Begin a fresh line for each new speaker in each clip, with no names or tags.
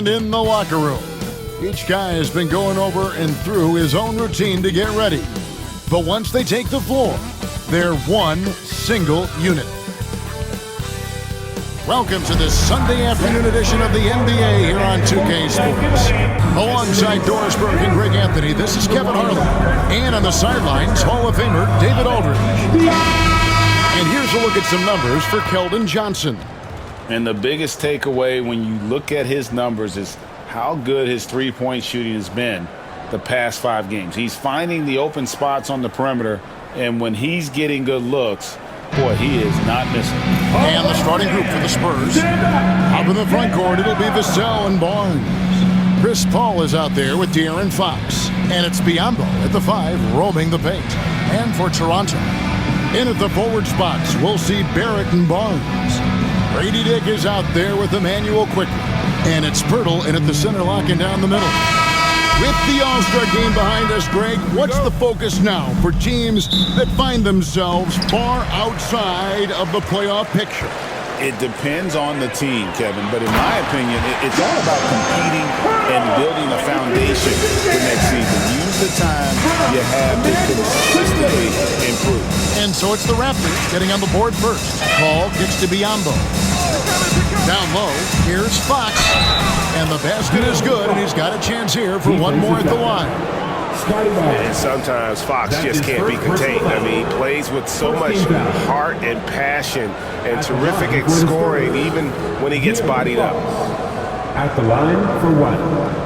And in the locker room, each guy has been going over and through his own routine to get ready. But once they take the floor, they're one single unit. Welcome to this Sunday afternoon edition of the NBA here on 2K Sports. Alongside Doris Burke and Greg Anthony, this is Kevin Harlan. And on the sidelines, Hall of Famer David Aldridge. And here's a look at some numbers for Keldon Johnson.
And the biggest takeaway when you look at his numbers is how good his three-point shooting has been the past 5 games. He's finding the open spots on the perimeter, and when he's getting good looks, boy, he is not missing.
And the starting group for the Spurs. Up in the front court, it'll be Vassell and Barnes. Chris Paul is out there with De'Aaron Fox. And it's Biyombo at the 5, roaming the paint. And for Toronto, in at the forward spots, we'll see Barrett and Barnes. Grady Dick is out there with Emmanuel Quickly. And it's Pirtle in at the center, locking down the middle. With the All-Star game behind us, Greg, what's the focus now for teams that find themselves far outside of the playoff picture?
It depends on the team, Kevin, but in my opinion, it's all about competing and building a foundation for next season. Use the time you have to consistently improve.
And so it's the Raptors getting on the board first. Paul kicks to Biyombo. Down low, here's Fox. And the basket is good, and he's got a chance here for one more at the line.
And sometimes Fox just can't be contained. I mean, he plays with so much heart and passion and terrific scoring, even when he gets bodied up.
At the line for one.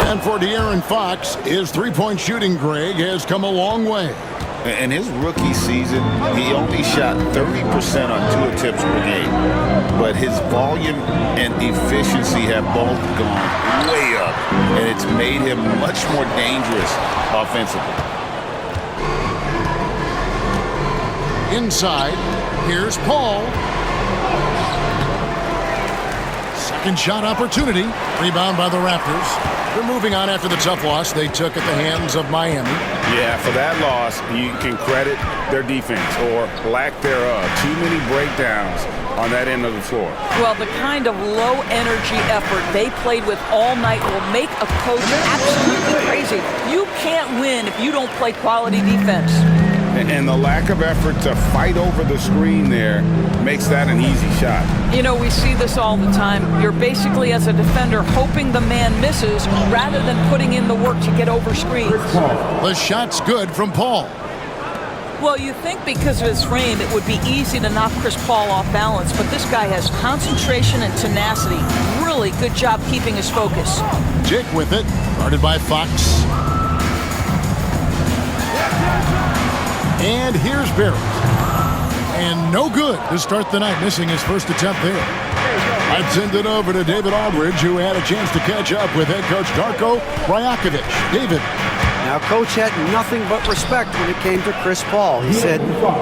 And for De'Aaron Fox, his three-point shooting, Greg, has come a long way.
In his rookie season, he only shot 30% on 2 attempts per game. But his volume and efficiency have both gone way up, and it's made him much more dangerous offensively.
Inside, here's Paul. Second shot opportunity. Rebound by the Raptors. They're moving on after the tough loss they took at the hands of Miami.
Yeah, for that loss, you can credit their defense or lack thereof. Too many breakdowns on that end of the floor.
Well, the kind of low-energy effort they played with all night will make a coach absolutely crazy. You can't win if you don't play quality defense.
And the lack of effort to fight over the screen there makes that an easy shot.
You know, we see this all the time. You're basically, as a defender, hoping the man misses rather than putting in the work to get over screens.
The shot's good from Paul.
Well, you think because of his frame, it would be easy to knock Chris Paul off balance, but this guy has concentration and tenacity. Really good job keeping his focus.
Dick with it, guarded by Fox. And here's Barrett. And no good to start the night, missing his first attempt there. I'd send it over to David Aldridge, who had a chance to catch up with head coach Darko Rajakovic. David.
Now, Coach had nothing but respect when it came to Chris Paul. He said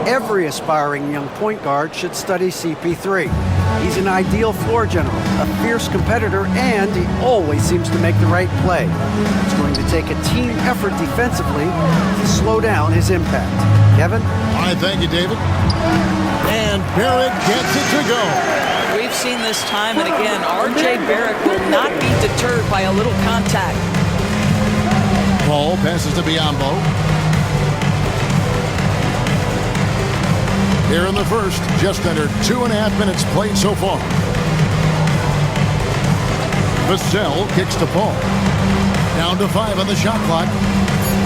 every aspiring young point guard should study CP3. He's an ideal floor general, a fierce competitor, and he always seems to make the right play. It's going to take a team effort defensively to slow down his impact. Kevin?
All right, thank you, David. And Barrett gets it to go.
We've seen this time and again. R.J. Barrett will not be deterred by a little contact.
Paul passes to Biyombo. Here in the first, just under 2.5 minutes played so far. Vassell kicks to Paul. Down to 5 on the shot clock.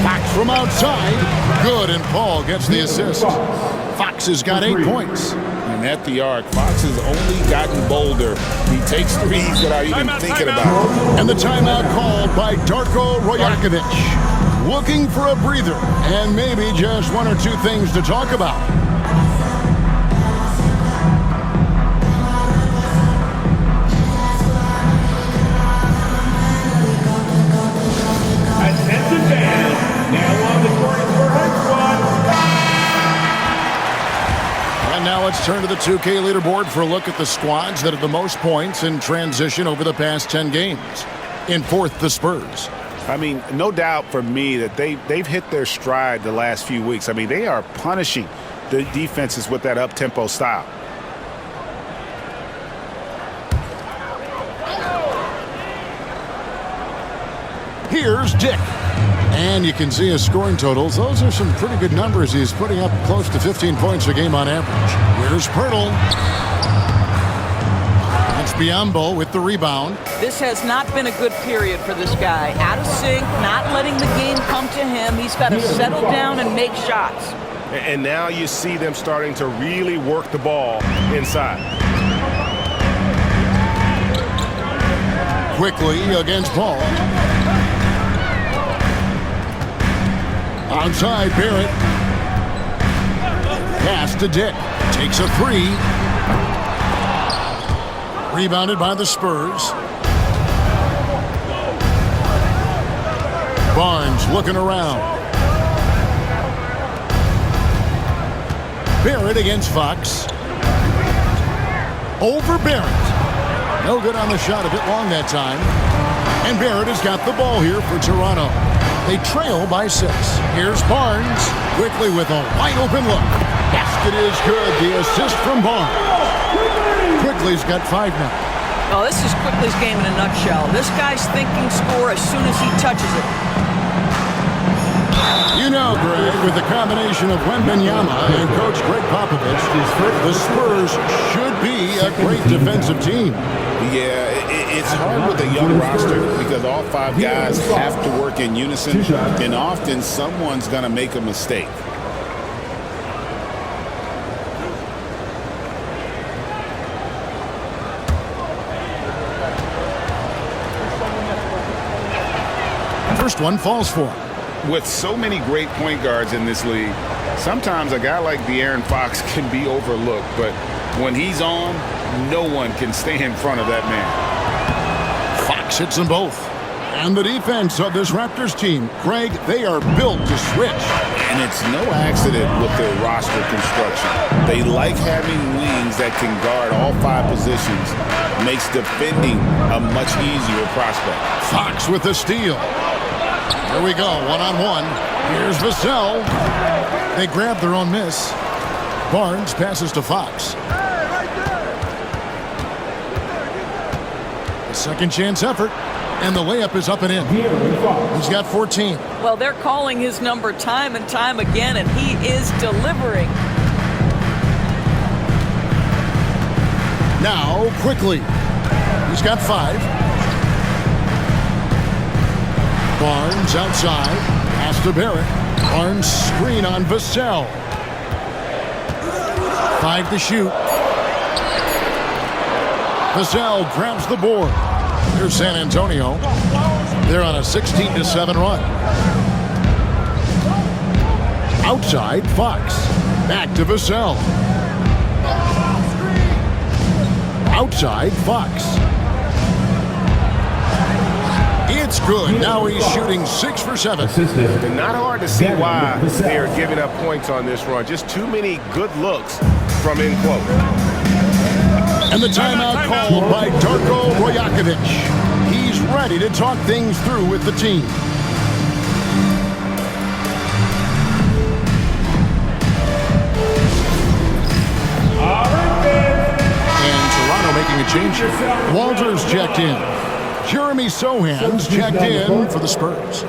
Fox from outside. Good, and Paul gets the assist. Fox has got 8 points.
And at the arc, Fox has only gotten bolder. He takes threes without even thinking about it.
And the timeout called by Darko Rajakovic. Looking for a breather and maybe just 1 or 2 things to talk about.
Attention fans, now on the court for Head Squad.
And now it's Let's turn to the 2K leaderboard for a look at the squads that have the most points in transition over the past 10 games. In fourth, the Spurs.
I mean, no doubt for me that they've hit their stride the last few weeks. I mean, they are punishing the defenses with that up-tempo style.
Here's Dick. And you can see his scoring totals. Those are some pretty good numbers. He's putting up close to 15 points a game on average. Here's Pirtle. It's Biyombo with the rebound.
This has not been a good period for this guy. Out of sync, not letting the game come to him. He's got to settle down and make shots.
And now you see them starting to really work the ball inside.
Quickly against Paul. Outside Barrett. Pass to Dick. Takes a three. Rebounded by the Spurs. Barnes looking around. Barrett against Fox. Over Barrett. No good on the shot, a bit long that time. And Barrett has got the ball here for Toronto. They trail by 6. Here's Barnes, quickly with a wide-open look. Basket is good. The assist from Barnes. Quickly's got 5 now.
Oh, this is Quickly's game in a nutshell. This guy's thinking score as soon as he touches it.
You know, Greg, with the combination of Wembanyama and Coach Greg Popovich, the Spurs should be a great defensive team.
Yeah, it's hard with a young roster because all 5 guys have to work in unison, and often someone's going to make a mistake.
First one falls for him.
With so many great point guards in this league, sometimes a guy like De'Aaron Fox can be overlooked, but when he's on, no one can stay in front of that man.
Fox hits them both. And the defense of this Raptors team, Craig, they are built to switch.
And it's no accident with their roster construction. They like having wings that can guard all 5 positions. Makes defending a much easier prospect.
Fox with the steal. Here we go, one-on-one. Here's Vassell. They grab their own miss. Barnes passes to Fox. A second chance effort, and the layup is up and in. He's got 14.
Well, they're calling his number time and time again, and he is delivering.
Now, quickly. He's got 5. Barnes outside. Pass to Barrett. Barnes screen on Vassell. 5 to shoot. Vassell grabs the board. Here's San Antonio. They're on a 16-7 run. Outside, Fox. Back to Vassell. Outside, Fox. It's good. Now he's shooting 6 for 7.
And not hard to see why they are giving up points on this run. Just too many good looks from in close.
And the timeout called by Darko Rajakovic. He's ready to talk things through with the team. And Toronto making a change here. Walters checked in. Jeremy Sohan's checked in for the Spurs.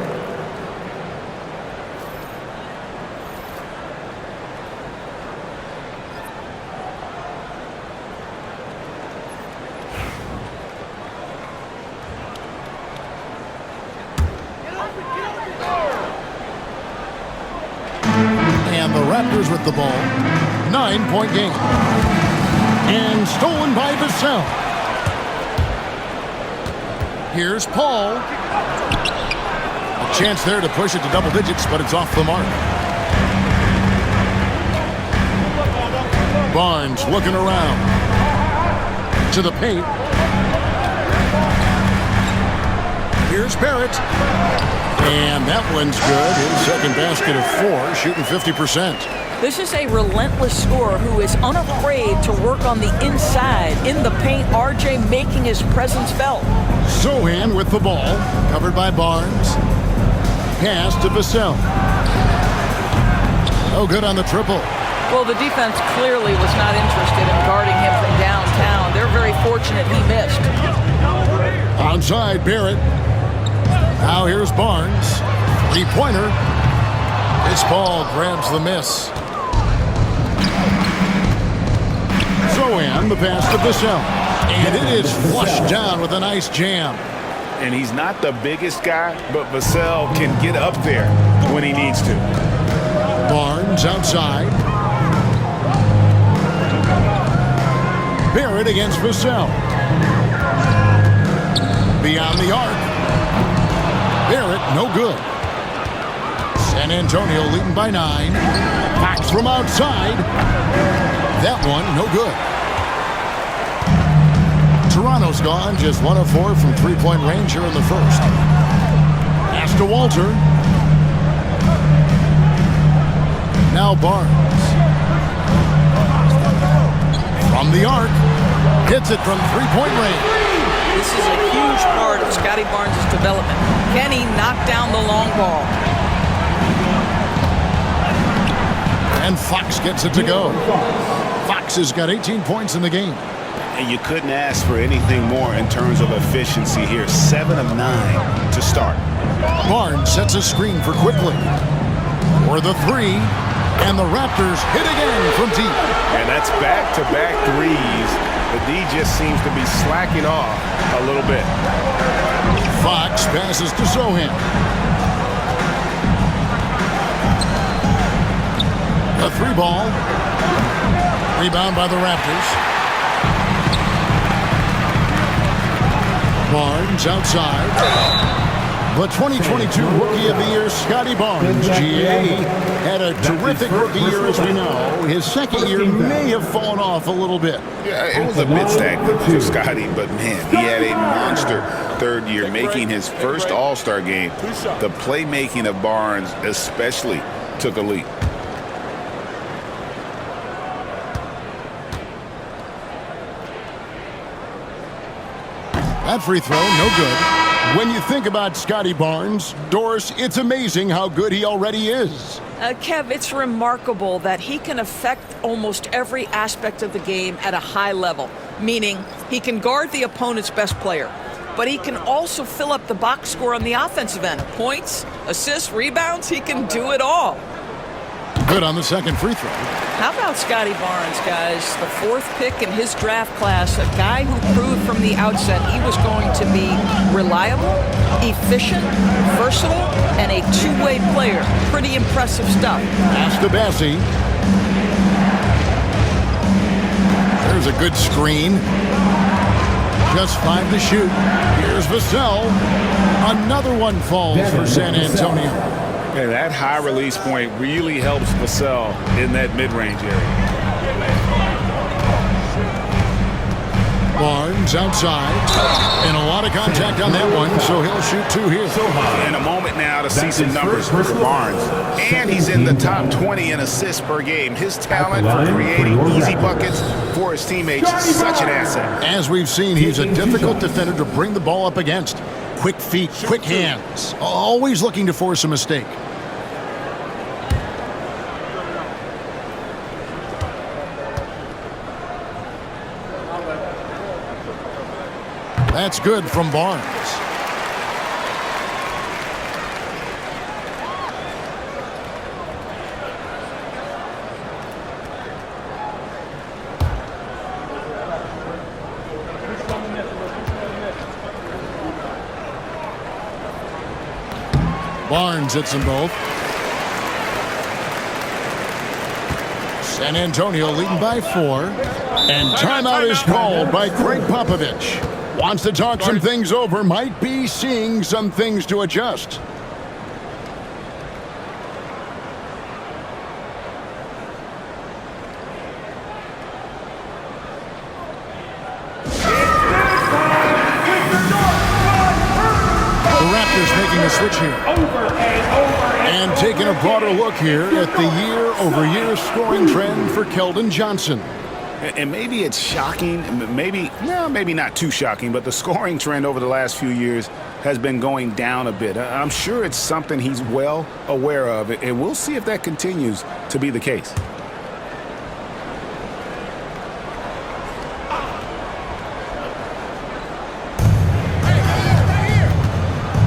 And the Raptors with the ball. 9-point game. And stolen by Vassell. Here's Paul. A chance there to push it to double digits, but it's off the mark. Barnes looking around. To the paint. Here's Barrett. And that one's good. His second basket of 4, shooting 50%.
This is a relentless scorer who is unafraid to work on the inside. In the paint, RJ making his presence felt.
Sohan with the ball, covered by Barnes. Pass to Vassell. No good on the triple.
Well, the defense clearly was not interested in guarding him from downtown. They're very fortunate he missed.
Onside, Barrett. Now here's Barnes. Three-pointer. This ball grabs the miss. Sohan, the pass to Vassell. And it is flushed down with a nice jam.
And he's not the biggest guy, but Vassell can get up there when he needs to.
Barnes outside. Barrett against Vassell. Beyond the arc. Barrett, no good. San Antonio leading by 9. Fox from outside. That one, no good. Toronto's gone, just 1 of 4 from three-point range here in the first. Pass to Walter. Now Barnes. From the arc. Hits it from three-point range.
This is a huge part of Scotty Barnes' development. Can he knock down the long ball?
And Fox gets it to go. Fox has got 18 points in the game.
And you couldn't ask for anything more in terms of efficiency here. 7 of 9 to start.
Barnes sets a screen for Quickly. For the three. And the Raptors hit again from deep.
And that's back-to-back threes. The D just seems to be slacking off a little bit.
Fox passes to Sohan. The three ball. Rebound by the Raptors. Barnes outside. The 2022 Rookie of the Year, Scotty Barnes, GA, had a terrific rookie year, as we know. His second year may have fallen off a little bit.
Yeah, it was a bit stagnant for Scotty, but man, he had a monster third year, making his first All-Star game. The playmaking of Barnes especially took a leap.
That free throw, no good. When you think about Scotty Barnes, Doris, it's amazing how good he already is.
Kev, it's remarkable that he can affect almost every aspect of the game at a high level, meaning he can guard the opponent's best player, but he can also fill up the box score on the offensive end. Points, assists, rebounds, he can do it all.
Good on the second free throw.
How about Scotty Barnes, guys? The 4th pick in his draft class, a guy who proved from the outset he was going to be reliable, efficient, versatile, and a two-way player. Pretty impressive stuff.
Pass to Bassie. There's a good screen. Just 5 to shoot. Here's Vassell. Another one falls for San Antonio.
And that high release point really helps Vassell in that mid-range area.
Barnes outside. And a lot of contact on that one, so he'll shoot 2 here.
In a moment now to see some numbers for Barnes. And he's in the top 20 in assists per game. His talent for creating easy buckets for his teammates is such an asset.
As we've seen, he's a difficult defender to bring the ball up against. Quick feet, quick hands. Always looking to force a mistake. That's good from Barnes. Barnes hits them both. San Antonio leading by 4. And timeout is called by Craig Popovich. Wants to talk some things over, might be seeing some things to adjust. The Raptors making a switch here. And taking a broader look here at the year-over-year scoring trend for Keldon Johnson.
And maybe it's shocking, maybe not too shocking, but the scoring trend over the last few years has been going down a bit. I'm sure it's something he's well aware of, and we'll see if that continues to be the case.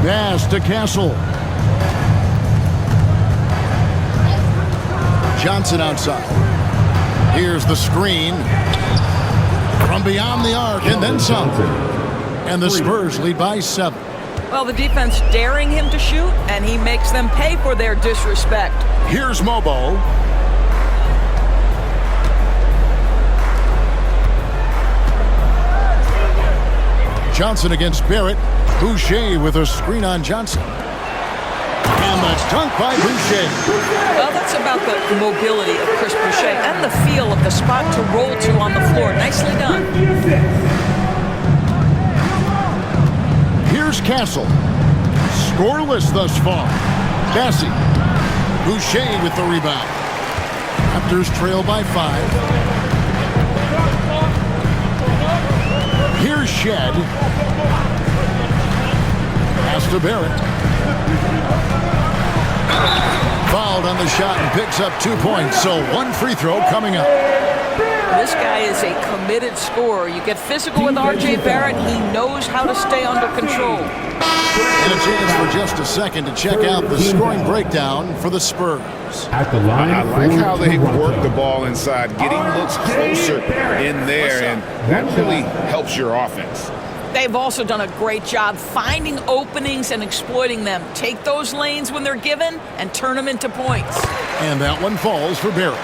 Pass to Castle. Johnson outside. Here's the screen from beyond the arc and then some. And the Spurs lead by 7.
Well, the defense daring him to shoot, and he makes them pay for their disrespect.
Here's Mobo. Johnson against Barrett. Boucher with a screen on Johnson. And the dunk by Boucher.
Well, that's about the mobility of Chris Boucher and the feel of the spot to roll to on the floor. Nicely done.
Here's Castle. Scoreless thus far. Bassie. Boucher with the rebound. Raptors trail by 5. Here's Shed. Pass to Barrett. Fouled on the shot and picks up 2 points. So 1 free throw coming up.
This guy is a committed scorer. You get physical with R.J. Barrett. He knows how to stay under control.
And a chance for just a second to check out the scoring breakdown for the Spurs.
At the line,
I like how they work the ball inside, getting looks closer in there, and that really helps your offense.
They've also done a great job finding openings and exploiting them. Take those lanes when they're given and turn them into points.
And that one falls for Barrett.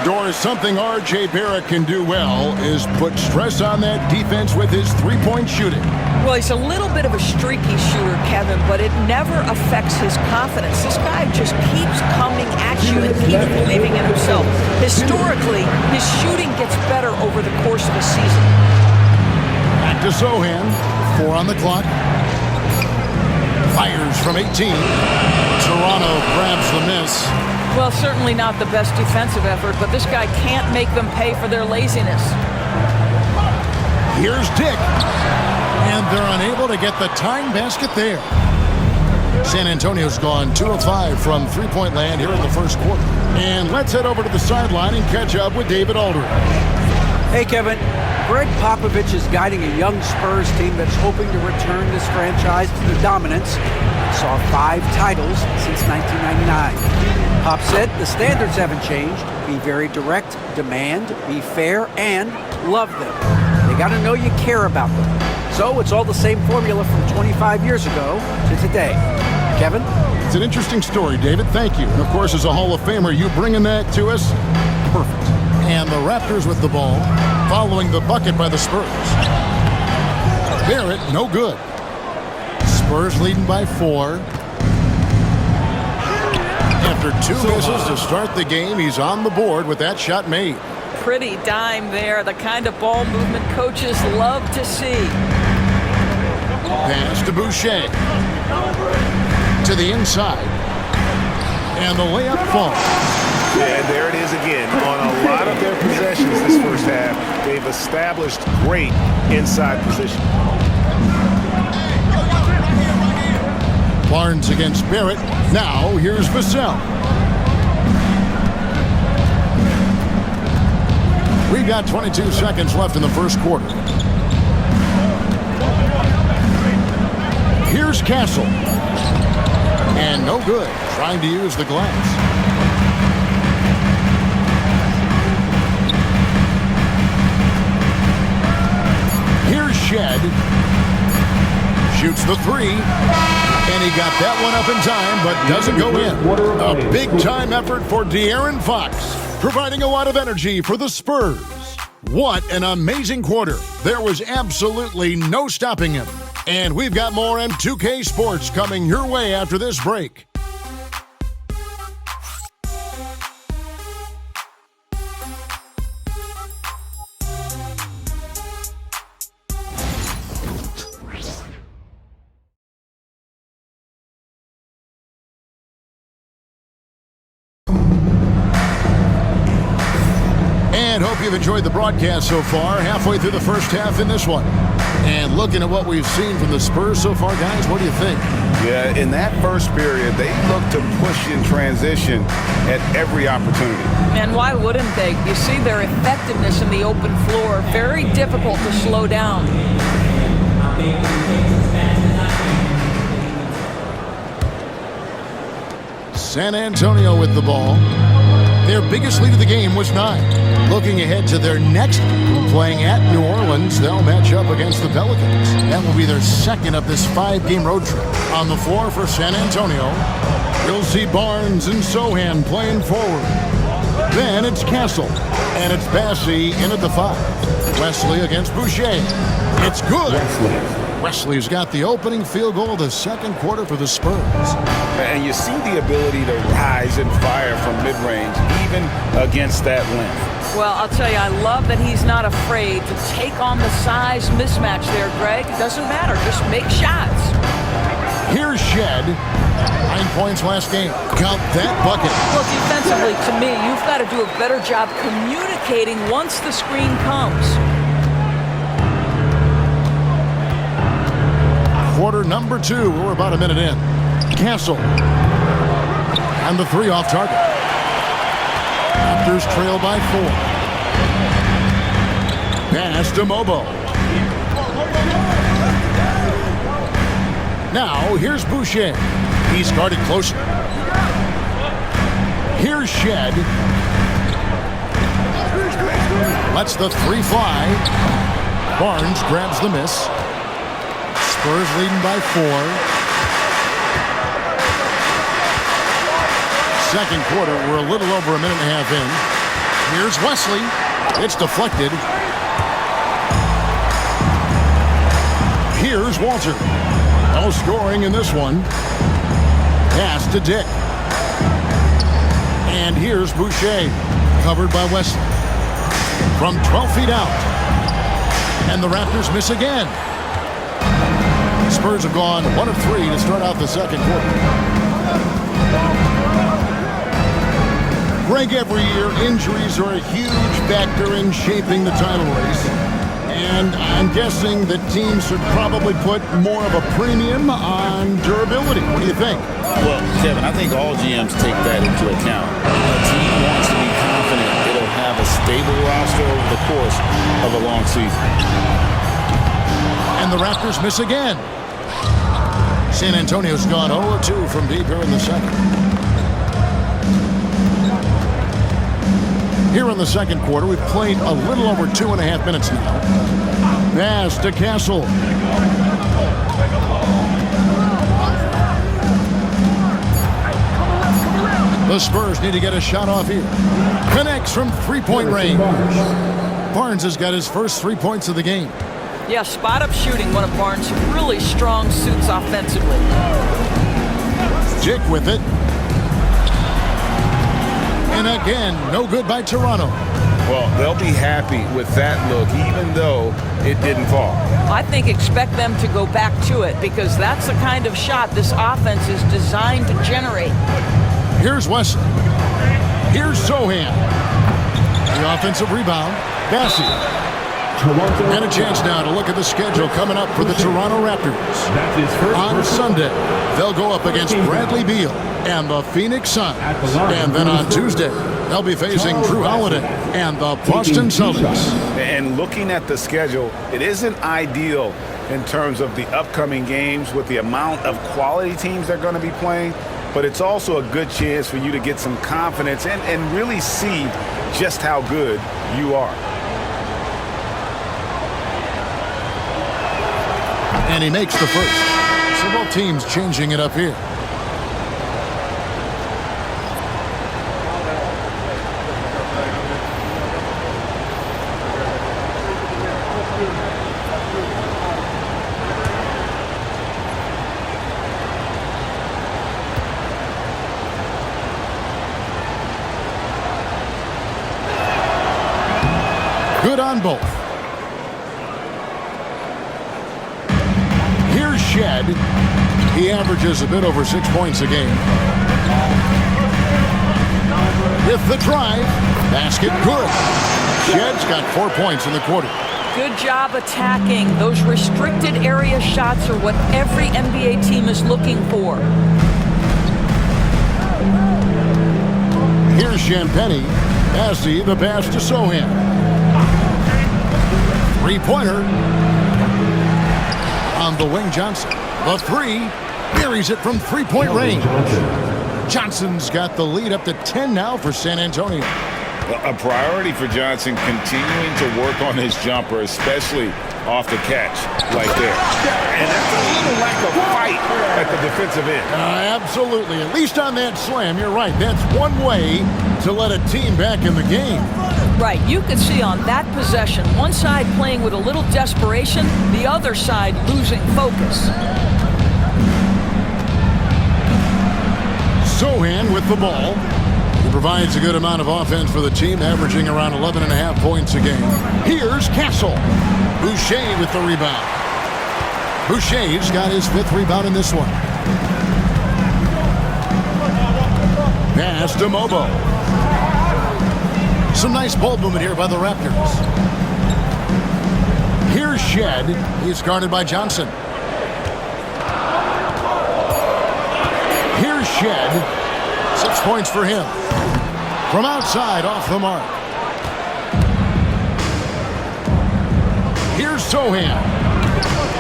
Doris, something R.J. Barrett can do well is put stress on that defense with his three-point shooting.
Well, he's a little bit of a streaky shooter, Kevin, but it never affects his confidence. This guy just keeps coming at you and keeps believing in himself. Historically, his shooting gets better over the course of a season.
Back to Sohan. 4 on the clock. Fires from 18. Toronto grabs the miss.
Well, certainly not the best defensive effort, but this guy can't make them pay for their laziness.
Here's Dick. And they're unable to get the tying basket there. San Antonio's gone 2 of 5 from three-point land here in the first quarter. And let's head over to the sideline and catch up with David Aldridge.
Hey, Kevin. Greg Popovich is guiding a young Spurs team that's hoping to return this franchise to the dominance that saw 5 titles since 1999. Pop said the standards haven't changed. Be very direct, demand, be fair, and love them. They got to know you care about them. So it's all the same formula from 25 years ago to today. Kevin?
It's an interesting story, David. Thank you. And, of course, as a Hall of Famer, you bringing that to us? Perfect. And the Raptors with the ball, following the bucket by the Spurs. Barrett, no good. Spurs leading by 4. After 2 misses to start the game, he's on the board with that shot made.
Pretty dime there, the kind of ball movement coaches love to see.
Pass to Boucher. To the inside. And the layup falls.
And there it is again. On a lot of their possessions this first half, they've established great inside position.
Barnes against Barrett. Now here's Vassell. We've got 22 seconds left in the first quarter. Here's Castle. And no good. Trying to use the glass. Here's Shed. Shoots the 3. And he got that one up in time, but doesn't go in. A big-time effort for De'Aaron Fox, providing a lot of energy for the Spurs. What an amazing quarter. There was absolutely no stopping him. And we've got more M2K Sports coming your way after this break. And hope you've enjoyed the broadcast so far. Halfway through the first half in this one. And looking at what we've seen from the Spurs so far, guys, what do you think?
Yeah, in that first period, they looked to push in transition at every opportunity.
And why wouldn't they? You see their effectiveness in the open floor. Very difficult to slow down.
San Antonio with the ball. Their biggest lead of the game was 9. Looking ahead to their next game, playing at New Orleans, they'll match up against the Pelicans. That will be their second of this 5-game road trip. On the floor for San Antonio, you'll see Barnes and Sohan playing forward. Then it's Castle, and it's Bassey in at the 5. Wesley against Boucher. It's good. Wesley's got the opening field goal of the second quarter for the Spurs.
And you see the ability to rise and fire from mid-range, even against that length.
Well, I'll tell you, I love that he's not afraid to take on the size mismatch there, Greg. It doesn't matter. Just make shots.
Here's Shed. 9 points last game. Count that bucket.
Well, defensively, to me, you've got to do a better job communicating once the screen comes.
Quarter number 2. We're about a minute in. Castle. And the 3 off target. Raptors trail by 4. Pass to Mobo. Now, here's Boucher. He's guarded closer. Here's Shed. Lets the 3 fly. Barnes grabs the miss. Spurs leading by 4. Second quarter, we're a little over a minute and a half in. Here's Wesley. It's deflected. Here's Walter. No scoring in this one. Pass to Dick. And here's Boucher. Covered by Wesley. From 12 feet out. And the Raptors miss again. Spurs have gone 1 of 3 to start out the second quarter. Greg, every year, injuries are a huge factor in shaping the title race. And I'm guessing that teams should probably put more of a premium on durability. What do you think?
Well, Kevin, I think all GMs take that into account. A team wants to be confident it'll have a stable roster over the course of a long season.
And the Raptors miss again. San Antonio's gone 0-2 from deep here in the second. Here in the second quarter, we've played a little over 2.5 minutes now. Pass to Castle. The Spurs need to get a shot off here. Connects from 3-point range. Barnes has got his first 3 points of the game.
Yeah, spot-up shooting, one of Barnes' really strong suits offensively.
Dick with it. And again, no good by Toronto.
Well, they'll be happy with that look, even though it didn't fall.
I think expect them to go back to it because that's the kind of shot this offense is designed to generate.
Here's Wesley. Here's Sohan. The offensive rebound. Bassey. And a chance now to look at the schedule coming up for the Toronto Raptors. On Sunday, they'll go up against Bradley Beal and the Phoenix Suns. And then on Tuesday, they'll be facing Drew Holiday and the Boston Celtics.
And looking at the schedule, it isn't ideal in terms of the upcoming games with the amount of quality teams they're going to be playing, but it's also a good chance for you to get some confidence and really see just how good you are.
And he makes the first. So both teams changing it up here. Good on both. Here's Shed. He averages a bit over 6 points a game. With the drive, basket good. Shedd's got 4 points in the quarter.
Good job attacking. Those restricted area shots are what every NBA team is looking for.
Here's Champagnie. Passy, the pass to Sohan. Three-pointer. On the wing, Johnson. The three. Buries it from three-point range. Johnson's got the lead up to 10 now for San Antonio.
A priority for Johnson, continuing to work on his jumper, especially off the catch like that.
And that's a little lack of fight at the defensive end.
Absolutely. At least on that slam, you're right. That's one way to let a team back in the game.
Right. You could see on that possession, one side playing with a little desperation, the other side losing focus.
Sohan with the ball. He provides a good amount of offense for the team, averaging around 11.5 points a game. Here's Castle. Boucher with the rebound. Boucher's got his 5th rebound in this one. Pass to Mobo. Some nice ball movement here by the Raptors. Here's Shed. He's guarded by Johnson. Here's Shed. 6 points for him. From outside, off the mark. Here's Sohan.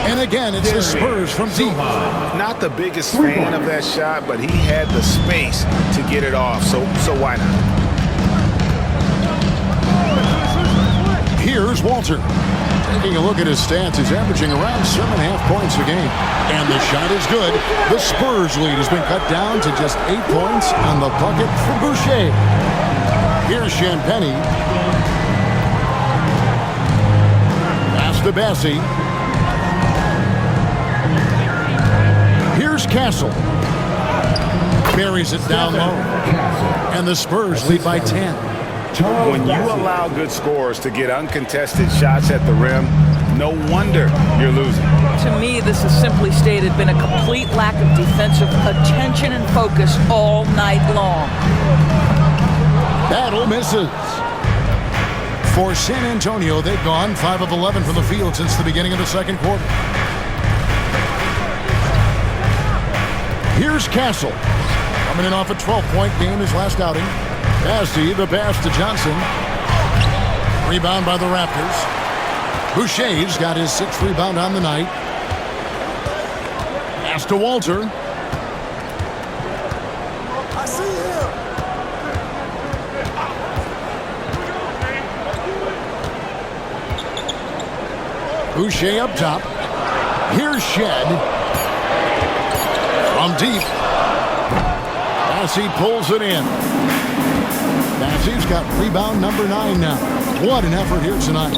And again, it's the Spurs from deep.
Not the biggest fan of that shot, but he had the space to get it off, so why not?
Here's Walter. Taking a look at his stats, he's averaging around 7.5 points a game. And the shot is good. The Spurs lead has been cut down to just 8 points on the bucket for Boucher. Here's Champagnie. Pass to Bassey. Here's Castle. Buries it down low. And the Spurs lead by 10.
When you allow good scorers to get uncontested shots at the rim, no wonder you're losing.
To me, this is simply stated been a complete lack of defensive attention and focus all night long.
Battle misses. For San Antonio, they've gone 5 of 11 from the field since the beginning of the second quarter. Here's Castle. Coming in off a 12-point game his last outing. Bassey, the pass to Johnson. Rebound by the Raptors. Boucher's got his 6th rebound on the night. Pass to Walter.
I see him.
Boucher up top. Here's Shed. From deep. Bassey pulls it in. Bassey's got rebound number 9 now. What an effort here tonight.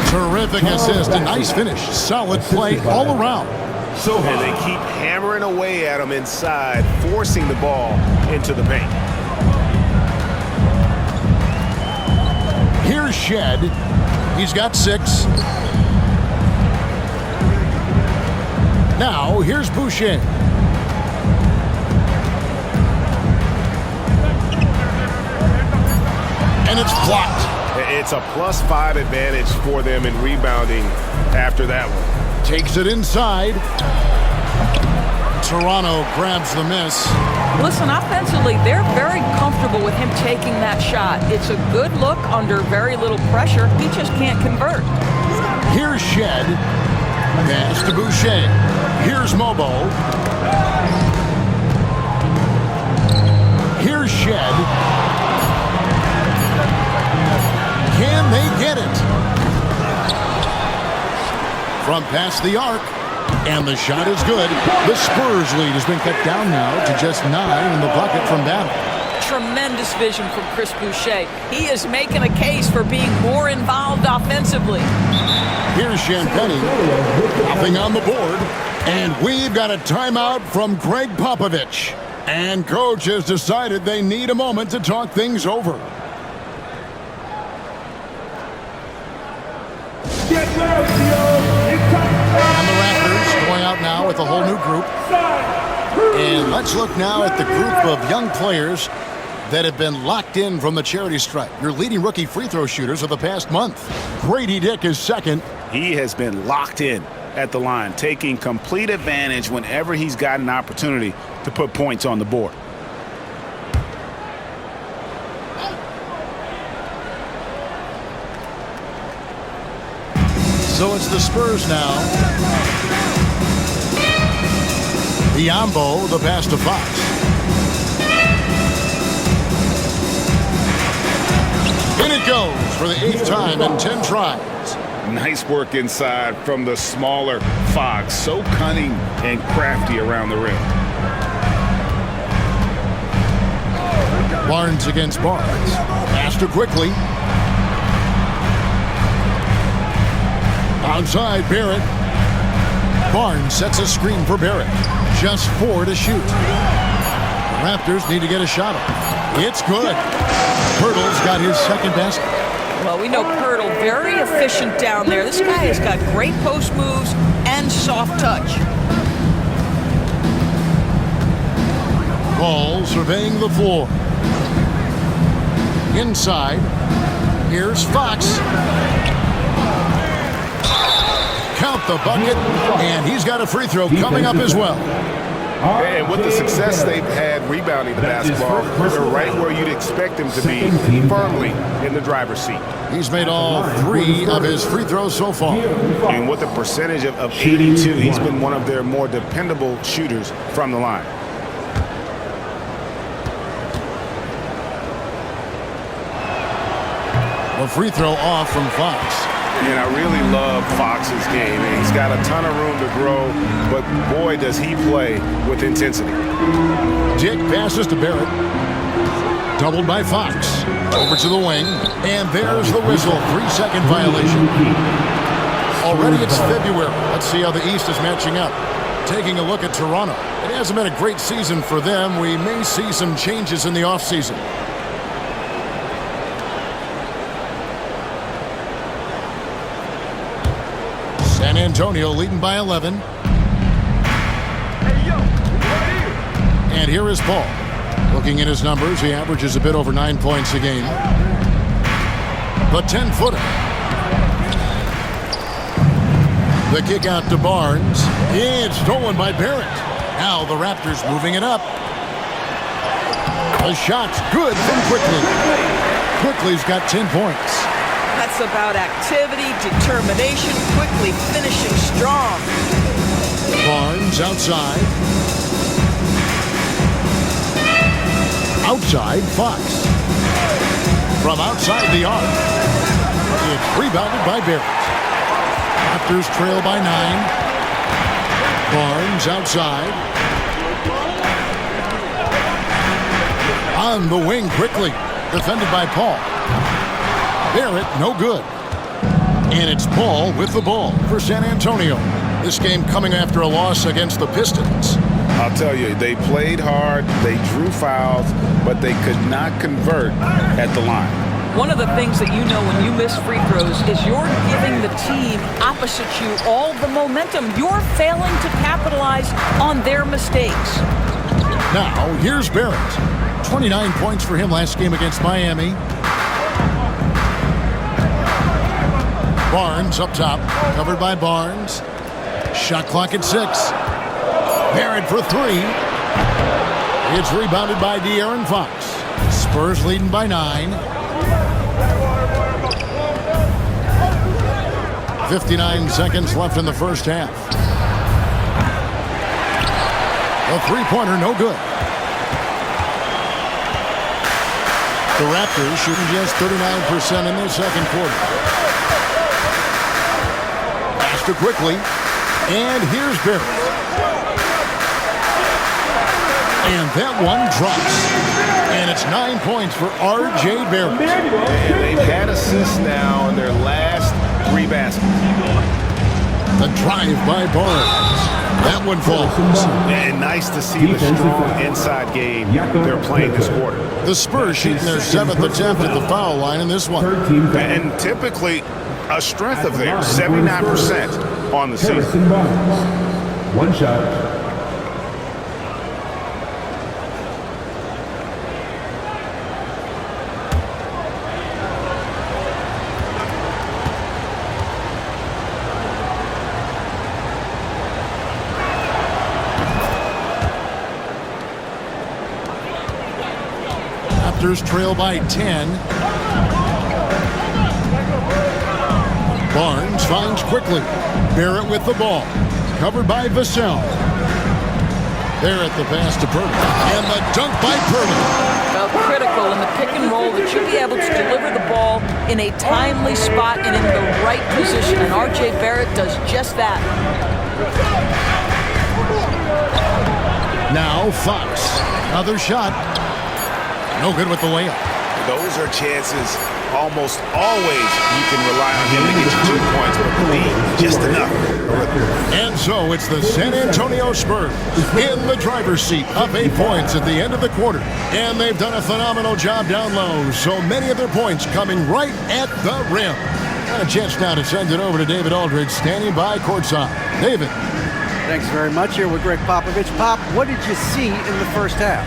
Terrific assist. A nice finish. Solid play all around.
And they keep hammering away at him inside, forcing the ball into the paint.
Here's Shed. He's got 6. Now, here's Boucher. And it's blocked.
It's a +5 advantage for them in rebounding after that one.
Takes it inside. Toronto grabs the miss.
Listen, offensively, they're very comfortable with him taking that shot. It's a good look under very little pressure. He just can't convert.
Here's Shed. Pass to Boucher. Here's Mobo. Here's Shed. Can they get it? From past the arc. And the shot is good. The Spurs lead has been cut down now to just 9 in the bucket from Battle.
Tremendous vision from Chris Boucher. He is making a case for being more involved offensively.
Here's Champagnie. Nothing on the board. And we've got a timeout from Greg Popovich. And coach has decided they need a moment to talk things over.
Get ready,
And the Raptors going out now with a whole new group. And let's look now at the group of young players that have been locked in from the charity stripe. Your leading rookie free throw shooters of the past month. Grady Dick is second.
He has been locked in at the line, taking complete advantage whenever he's got an opportunity to put points on the board.
So it's the Spurs now. Biombo, the pass to Fox. In it goes for the 8th time in 10 tries.
Nice work inside from the smaller Fox. So cunning and crafty around the rim.
Barnes against Barnes. Pass to quickly. Outside Barrett. Barnes sets a screen for Barrett. Just 4 to shoot. The Raptors need to get a shot off. It's good. Pirtle's got his second basket.
Well, we know Pirtle, very efficient down there. This guy has got great post moves and soft touch.
Ball surveying the floor. Inside. Here's Fox. Count the bucket, and he's got a free throw coming up as well.
And with the success they've had rebounding the basketball, they're right where you'd expect them to be, firmly in the driver's seat.
He's made all 3 of his free throws so far.
And with a percentage of 82, he's been one of their more dependable shooters from the line.
A free throw off from Fox.
And I really love Fox's game. And he's got a ton of room to grow, but boy, does he play with intensity.
Dick passes to Barrett. Doubled by Fox. Over to the wing. And there's the whistle. 3-second violation. Already it's February. Let's see how the East is matching up. Taking a look at Toronto. It hasn't been a great season for them. We may see some changes in the offseason. San Antonio leading by 11. And here is Paul. Looking at his numbers, he averages a bit over 9 points a game. The 10-footer. The kick out to Barnes. It's stolen by Barrett. Now the Raptors moving it up. The shot's good from Quickly. Quickly's got 10 points.
That's about activity, determination, quickly finishing strong.
Barnes outside. Outside, Fox. From outside the arc. It's rebounded by Barrett. Raptors trail by 9. Barnes outside. On the wing quickly. Defended by Paul. Barrett, no good. And it's Paul with the ball for San Antonio. This game coming after a loss against the Pistons.
I'll tell you, they played hard, they drew fouls, but they could not convert at the line.
One of the things that you know when you miss free throws is you're giving the team opposite you all the momentum. You're failing to capitalize on their mistakes.
Now, here's Barrett. 29 points for him last game against Miami. Barnes up top, covered by Barnes. Shot clock at 6. Barrett for 3. It's rebounded by De'Aaron Fox. Spurs leading by 9. 59 seconds left in the first half. A three-pointer, no good. The Raptors shooting just 39% in their second quarter. Faster quickly. And here's Barrett. And that one drops. And it's 9 points for R.J. Barrett.
And they've had assists now in their last 3 baskets.
The drive by Barnes. That one falls.
And nice to see the strong inside game they're playing this quarter.
The Spurs shooting their 7th attempt at the foul line in this one.
And typically a strength of theirs, 79% on the season.
One shot.
Raptors trail by 10. Barnes finds quickly. Barrett with the ball. Covered by Vassell. Barrett the pass to Purtle. And the dunk by Purtle.
Well, critical in the pick and roll that you be able to deliver the ball in a timely spot and in the right position. And R.J. Barrett does just that.
Now Fox. Another shot. No good with the layup.
Those are chances almost always you can rely on him to get you 2 points, but the lead, just enough.
And so it's the San Antonio Spurs in the driver's seat, up 8 points at the end of the quarter. And they've done a phenomenal job down low, so many of their points coming right at the rim. Got a chance now to send it over to David Aldridge, standing by courtside. David.
Thanks very much. Here with Greg Popovich. Pop, what did you see in the first half?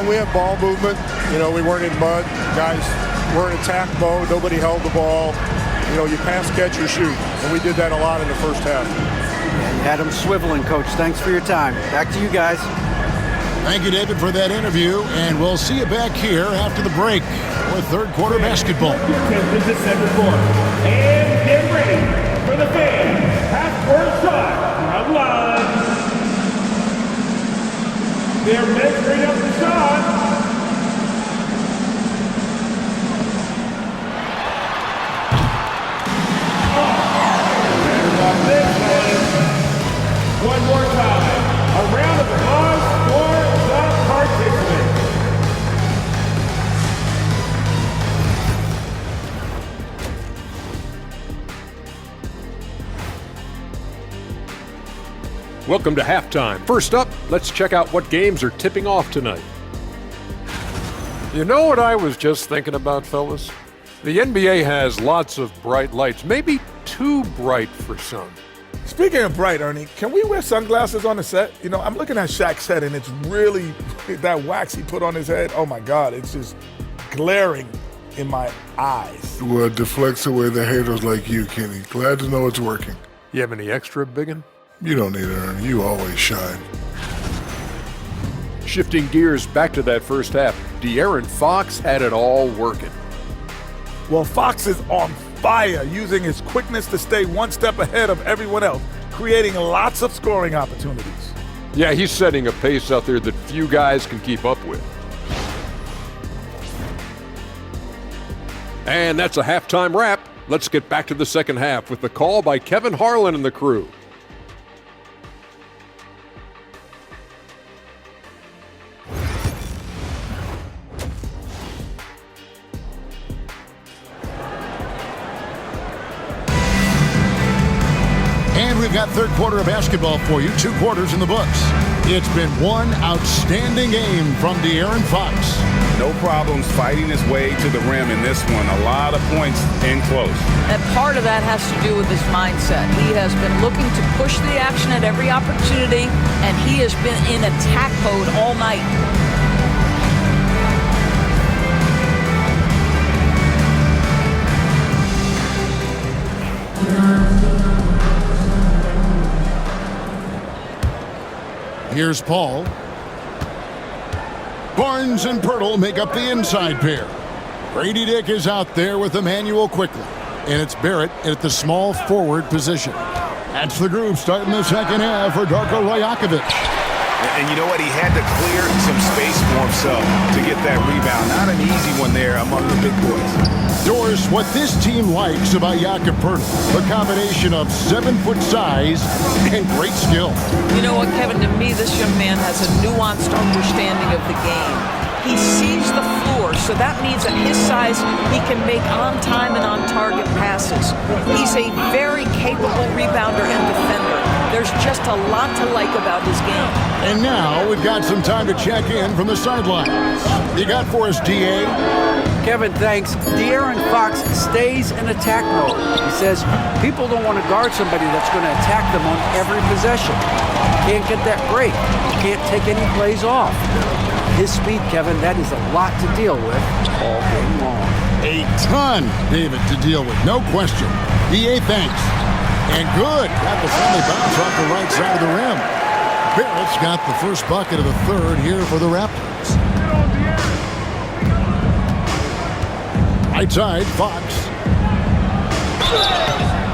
We had ball movement. You know, we weren't in mud. Guys were in attack mode. Nobody held the ball. You know, you pass, catch, or shoot. And we did that a lot in the first half.
And you had them swiveling, Coach. Thanks for your time. Back to you guys.
Thank you, David, for that interview. And we'll see you back here after the break for third quarter basketball.
This is second quarter. And get ready for the fans. Half-court shot from Lynx. They're measuring up the shot. One more time. A round of applause for the participants.
Welcome to halftime. First up, let's check out what games are tipping off tonight. You know what I was just thinking about, fellas? The NBA has lots of bright lights, maybe too bright for some.
Speaking of bright, Ernie, can we wear sunglasses on the set? You know, I'm looking at Shaq's head, and it's really that wax he put on his head. Oh, my God. It's just glaring in my eyes.
Well, it deflects away the haters like you, Kenny. Glad to know it's working.
You have any extra, biggin?
You don't need it, Ernie. You always shine.
Shifting gears back to that first half, De'Aaron Fox had it all working.
Well, Fox is on fire, using his quickness to stay one step ahead of everyone else, creating lots of scoring opportunities.
Yeah, he's setting a pace out there that few guys can keep up with. And that's a halftime wrap. Let's get back to the second half with the call by Kevin Harlan and the crew.
And we've got third quarter of basketball for you, 2 quarters in the books. It's been one outstanding game from De'Aaron Fox.
No problems fighting his way to the rim in this one. A lot of points in close.
And part of that has to do with his mindset. He has been looking to push the action at every opportunity, and he has been in attack mode all night.
Here's Paul. Barnes and Purtle make up the inside pair. Grady Dick is out there with Emmanuel quickly. And it's Barrett at the small forward position. That's the group starting the second half for Darko Rajakovic.
And you know what? He had to clear some space for himself to get that rebound. Not an easy one there among the big boys.
Doris, what this team likes about Jakob Purtle, a combination of 7-foot size and great skill.
You know what, Kevin? To me, this young man has a nuanced understanding of the game. He sees the floor, so that means at his size, he can make on-time and on-target passes. He's a very capable rebounder and defender. There's just a lot to like about his game.
And now we've got some time to check in from the sidelines. You got for us, D.A.?
Kevin, thanks. De'Aaron Fox stays in attack mode. He says people don't want to guard somebody that's going to attack them on every possession. Can't get that break. Can't take any plays off. His speed, Kevin, that is a lot to deal with all game long.
A ton, David, to deal with, no question. D.A., thanks. And good. Got the friendly bounce off the right side of the rim. Barrett's got the first bucket of the third here for the Raptors. Right side, Fox.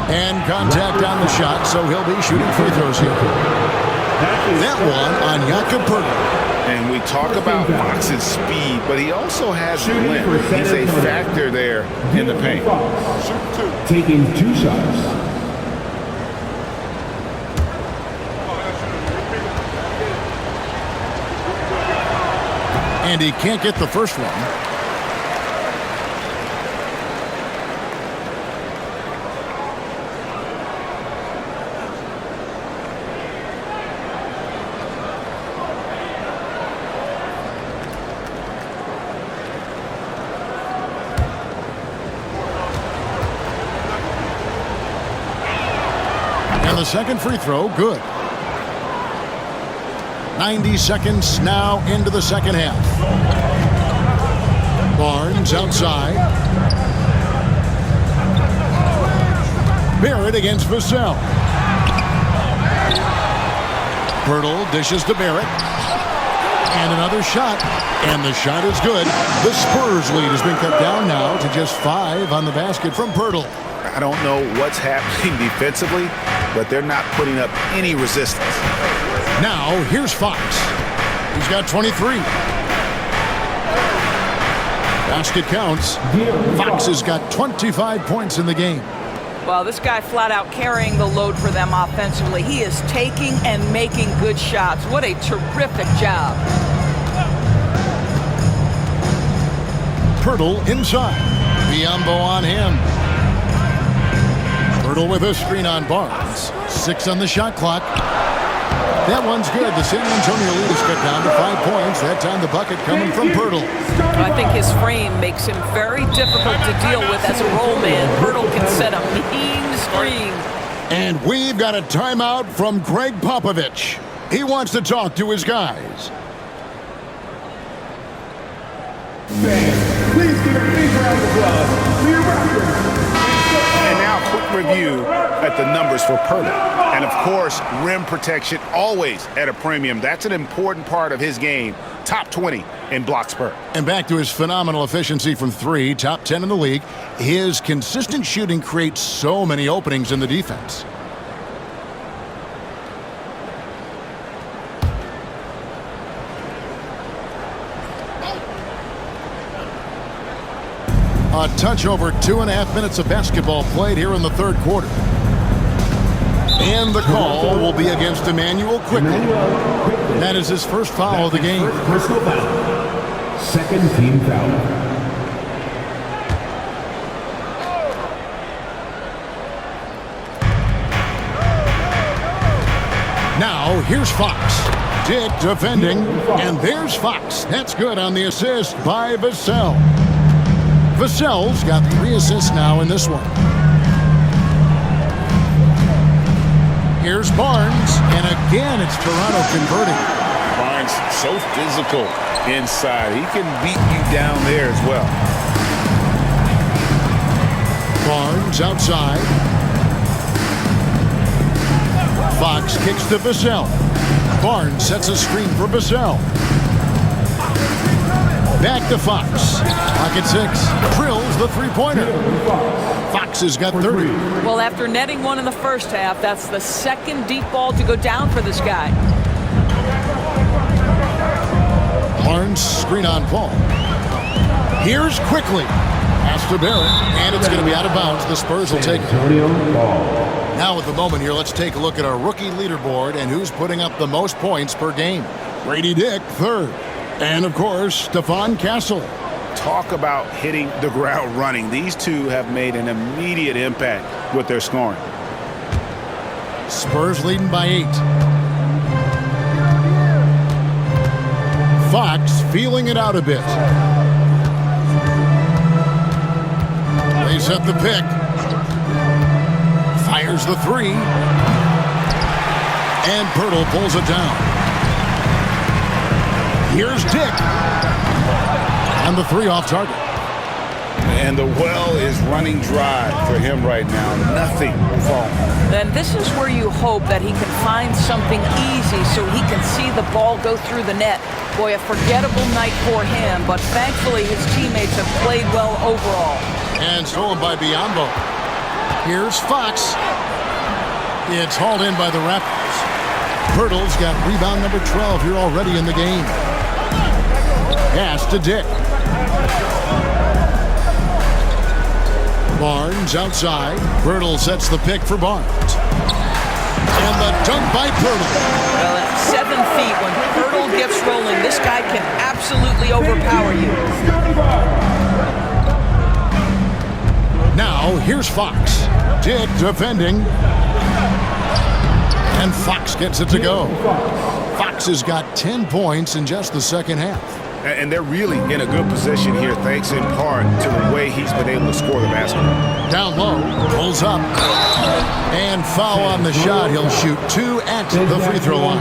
And contact on the shot, so he'll be shooting free throws here. That one on Jakob Poeltl.
And we talk about Fox's speed, but he also has length. He's a factor there in the paint.
Taking 2 shots.
And he can't get the first one. And the second free throw, good. 90 seconds now into the second half. Barnes outside. Barrett against Vassell. Poeltl dishes to Barrett. And another shot. And the shot is good. The Spurs lead has been cut down now to just 5 on the basket from Poeltl.
I don't know what's happening defensively, but they're not putting up any resistance.
Now, here's Fox. He's got 23. Basket counts. Fox has got 25 points in the game.
Well, this guy flat out carrying the load for them offensively. He is taking and making good shots. What a terrific job.
Poeltl inside. Biyombo on him. Poeltl with a screen on Barnes. 6 on the shot clock. That one's good. The San Antonio lead is cut down to 5 points. That time the bucket coming from Poeltl.
I think his frame makes him very difficult to deal with as a roll man. Poeltl can set a mean screen.
And we've got a timeout from Greg Popovich. He wants to talk to his guys.
Fans, please give a big round of applause for your Raptors.
And now a quick review at the numbers for Poeltl. And, of course, rim protection always at a premium. That's an important part of his game. Top 20 in blocks per.
And back to his phenomenal efficiency from 3, top 10 in the league. His consistent shooting creates so many openings in the defense. A touch over 2.5 minutes of basketball played here in the third quarter. And the call will be against Emmanuel Quickly. That is his first foul of the game.
Personal foul. Second team foul.
Now, here's Fox. Dick defending. And there's Fox. That's good on the assist by Vassell. Vassell's got 3 assists now in this one. Here's Barnes, and again it's Toronto converting.
Barnes so physical inside. He can beat you down there as well.
Barnes outside. Fox kicks to Vassell. Barnes sets a screen for Vassell. Back to Fox. Pocket 6. Drills the three-pointer. Fox has got 30.
Well, after netting one in the first half, that's the second deep ball to go down for this guy.
Barnes screen on Paul. Here's Quickly. Pass to Barrett, and it's going to be out of bounds. The Spurs will take it. Now at the moment here, let's take a look at our rookie leaderboard and who's putting up the most points per game. Grady Dick, 3rd. And, of course, Stephon Castle.
Talk about hitting the ground running. These two have made an immediate impact with their scoring.
Spurs leading by 8. Fox feeling it out a bit. They set the pick. Fires the 3. And Poeltl pulls it down. Here's Dick. And the 3 off target.
And the well is running dry for him right now. Nothing falling.
Then this is where you hope that he can find something easy so he can see the ball go through the net. Boy, a forgettable night for him, but thankfully his teammates have played well overall.
And stolen by Biyombo. Here's Fox. It's hauled in by the Raptors. Pirtle's got rebound number 12 here already in the game. Pass to Dick. Barnes outside. Pirtle sets the pick for Barnes. And the dunk by Pirtle.
Well, at 7 feet, when Pirtle gets rolling, this guy can absolutely overpower you.
Now, here's Fox. Dick defending. And Fox gets it to go. Fox has got 10 points in just the second half.
And they're really in a good position here, thanks in part to the way he's been able to score the basketball.
Down low, pulls up. And foul on the shot. He'll shoot 2 at the free throw line.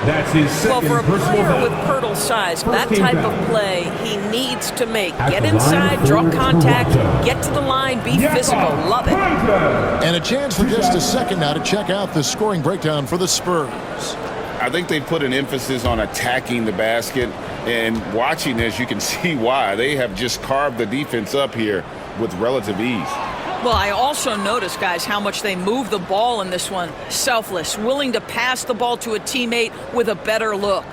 That's his second
Well, for a
personal
player with
foul.
Pirtle's size, that
First
type
team
of
foul.
play he needs to make.
At
Get
the line
inside,
for
draw contact,
Toronto.
get to the line, be physical. Love it.
And a chance for just a second now to check out the scoring breakdown for the Spurs.
I think they put an emphasis on attacking the basket, and watching this, you can see why. They have just carved the defense up here with relative ease.
Well, I also noticed, guys, how much they move the ball in this one. Selfless, willing to pass the ball to a teammate with a better look.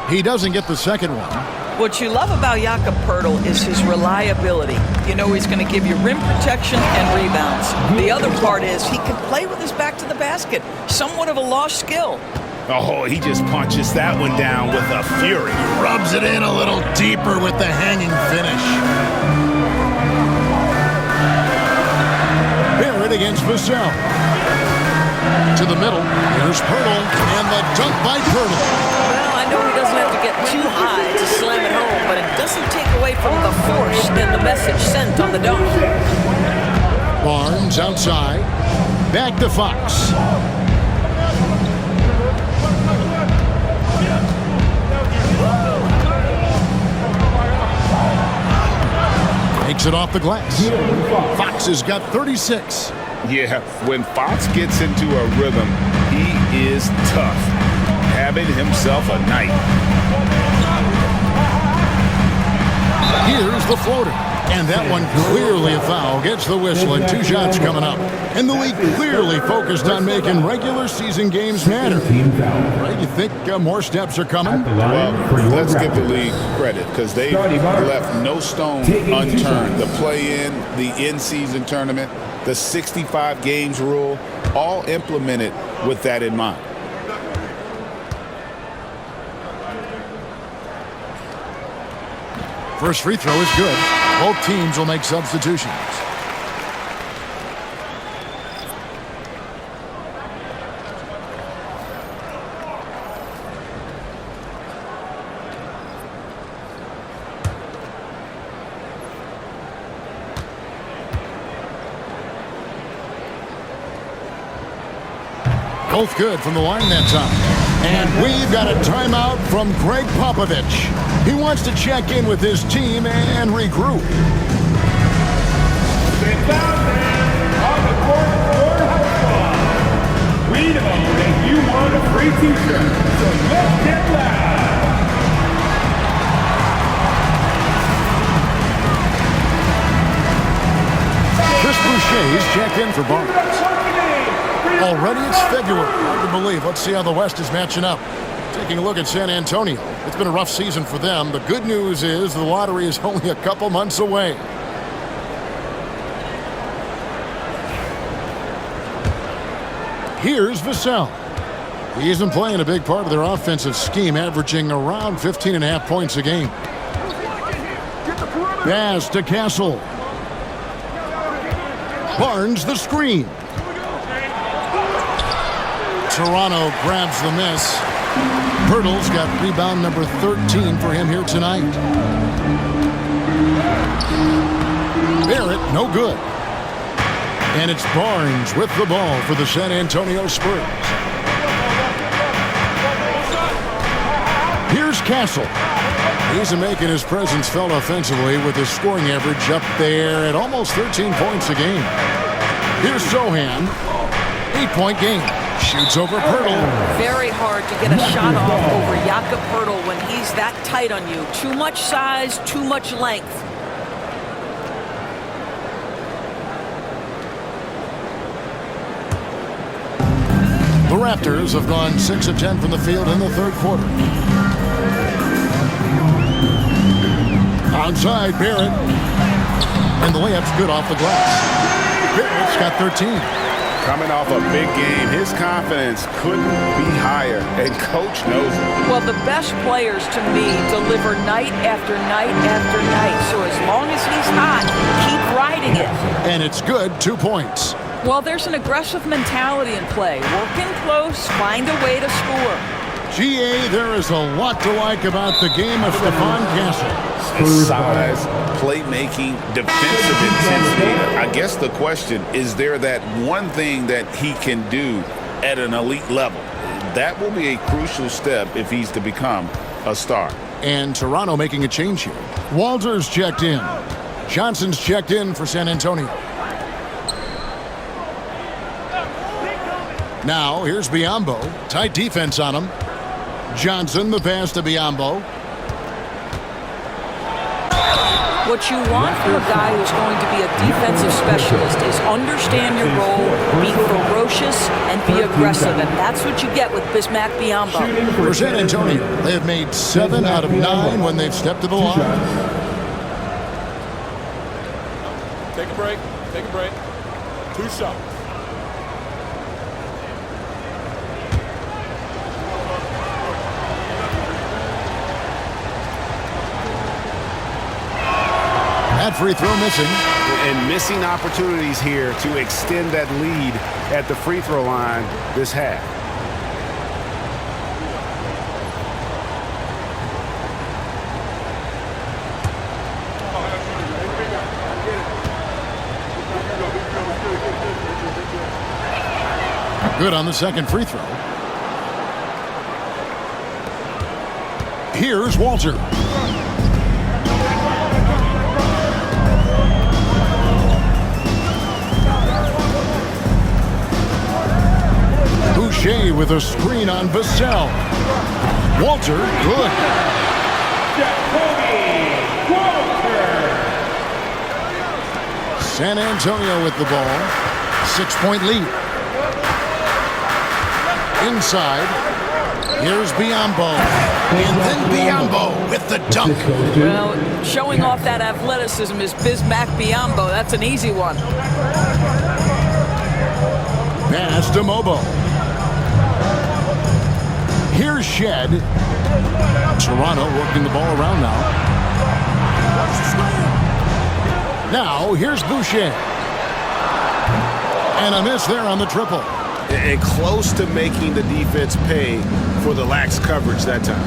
He doesn't get the second one.
What you love about Jakob Poeltl is his reliability. You know he's going to give you rim protection and rebounds. The other part is he can play with his back to the basket. Somewhat of a lost skill.
Oh, he just punches that one down with a fury.
Rubs it in a little deeper with the hanging finish. Barrett against Vassell. To the middle. Here's Poeltl. And the dunk by Poeltl.
Well, I know he doesn't have to get too high to slam it home, but it doesn't take away from the force and the message sent on the dunk.
Barnes outside. Back to Fox. Takes it off the glass. Fox has got 36.
Yeah, when Fox gets into a rhythm, he is tough. Having himself a night.
Here's the floater. And that one clearly a foul. Gets the whistle and 2 shots coming up. And the league clearly focused on making regular season games matter. Right? You think more steps are coming?
Well, let's give the league credit because they left no stone unturned. The play-in, the in-season tournament, the 65 games rule, all implemented with that in mind.
First free throw is good. Both teams will make substitutions. Both good from the line that time. And we've got a timeout from Greg Popovich. He wants to check in with his team and regroup.
Sit down, man. On the court, your house ball. We know that you want a free t-shirt, so let's get loud.
Chris Boucher's checked in for Barnes. Already it's February. Hard to believe. Let's see how the West is matching up. Taking a look at San Antonio. It's been a rough season for them. The good news is the lottery is only a couple months away. Here's Vassell. He isn't playing a big part of their offensive scheme, averaging around 15.5 points a game. Pass to Castle. Barnes the screen. Toronto grabs the miss. Pirtle's got rebound number 13 for him here tonight. Barrett, no good. And it's Barnes with the ball for the San Antonio Spurs. Here's Castle. He's making his presence felt offensively with his scoring average up there at almost 13 points a game. Here's Sohan. 8-point game. Shoots over Pirtle.
Very hard to get a shot off over Jakob Pirtle when he's that tight on you. Too much size, too much length.
The Raptors have gone 6 of 10 from the field in the third quarter. Outside, Barrett. And the layup's good off the glass. Barrett's got 13.
Coming off a big game, his confidence couldn't be higher, and coach knows it.
Well, the best players, to me, deliver night after night after night. So as long as he's hot, keep riding it.
And it's good, 2 points.
Well, there's an aggressive mentality in play. Working close, find a way to score.
GA, there is a lot to like about the game of Stephon Castle.
His size, playmaking, defensive intensity. I guess the question, is there that one thing that he can do at an elite level? That will be a crucial step if he's to become a star.
And Toronto making a change here. Walters checked in. Johnson's checked in for San Antonio. Now, here's Biyombo. Tight defense on him. Johnson, the pass to Biyombo.
What you want from a guy who's going to be a defensive specialist is understand your role, be ferocious, and be aggressive. And that's what you get with Bismack Biyombo.
For San Antonio, they have made 7 out of 9 when they've stepped to the line.
Take a break. Take a break. 2 shots.
That free throw missing.
And missing opportunities here to extend that lead at the free throw line this half.
Good on the second free throw. Here's Walter. Boucher with a screen on Vassell. Walter, good. San Antonio with the ball. 6-point lead. Inside. Here's Biyombo. And then Biyombo with the dunk.
Well, showing off that athleticism is Bismack Biyombo. That's an easy one.
Pass to Mobo. Here's Shed. Toronto working the ball around now. Now, here's Boucher. And a miss there on the triple.
And close to making the defense pay for the lax coverage that time.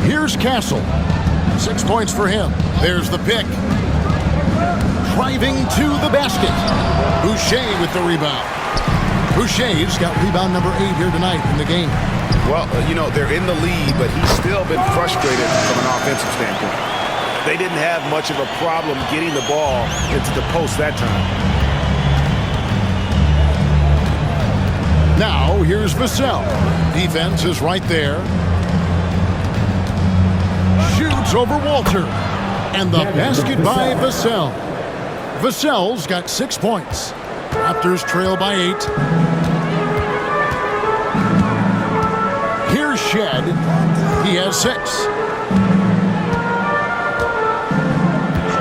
Here's Castle. 6 points for him. There's the pick. Driving to the basket. Boucher with the rebound. Boucher's got rebound number 8 here tonight in the game.
Well, you know, they're in the lead, but he's still been frustrated from an offensive standpoint. They didn't have much of a problem getting the ball into the post that time.
Now, here's Vassell. Defense is right there. Shoots over Walter. And the basket by Vassell. Vassell's got 6 points. Raptors trail by 8. Here's Shed. He has 6.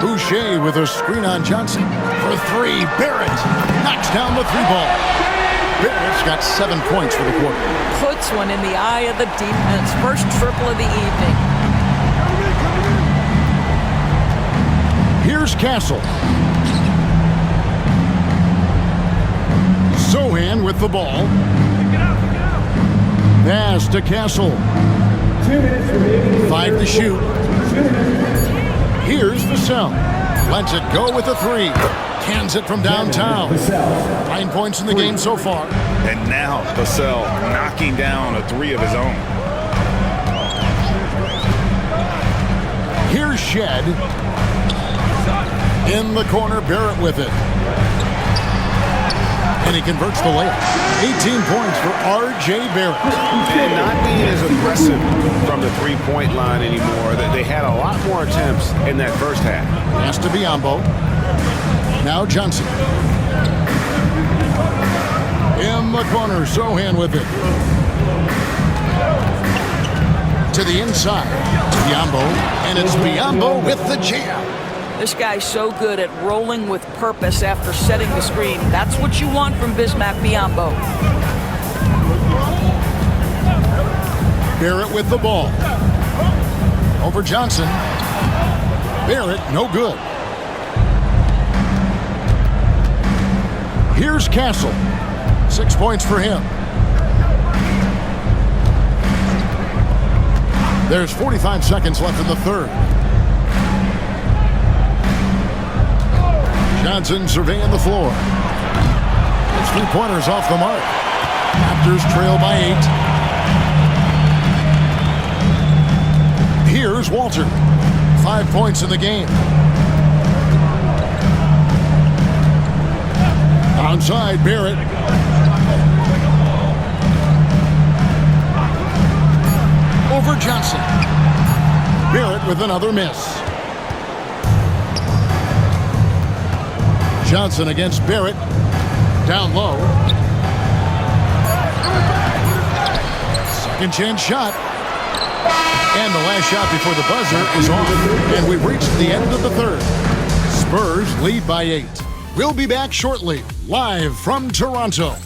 Boucher with a screen on Johnson. For 3, Barrett knocks down the 3-ball. Barrett's got 7 points for the quarter.
Puts one in the eye of the defense. First triple of the evening.
Here's Castle. Sohan Sohan with the ball. Pass to Castle. 5 to shoot. Here's Vassell. Lets it go with a 3. Cans it from downtown. 9 points in the game so far.
And now Vassell knocking down a 3 of his own.
Here's Shed. In the corner, Barrett with it. And he converts the layup. 18 points for R.J. Barrett.
And not being as aggressive from the three-point line anymore. They had a lot more attempts in that first half.
Pass to Biyombo. Now Johnson. In the corner, Sohan with it. To the inside. Biyombo. And it's Biyombo with the jam.
This guy's so good at rolling with purpose after setting the screen. That's what you want from Bismack Biyombo.
Barrett with the ball. Over Johnson. Barrett, no good. Here's Castle. 6 points for him. There's 45 seconds left in the third. Johnson surveying the floor. It's 3-pointers off the mark. Raptors trail by 8. Here's Walter. 5 points in the game. Onside, Barrett. Over Johnson. Barrett with another miss. Johnson against Barrett. Down low. Second chance shot. And the last shot before the buzzer is off. And we've reached the end of the third. Spurs lead by 8. We'll be back shortly, live from Toronto.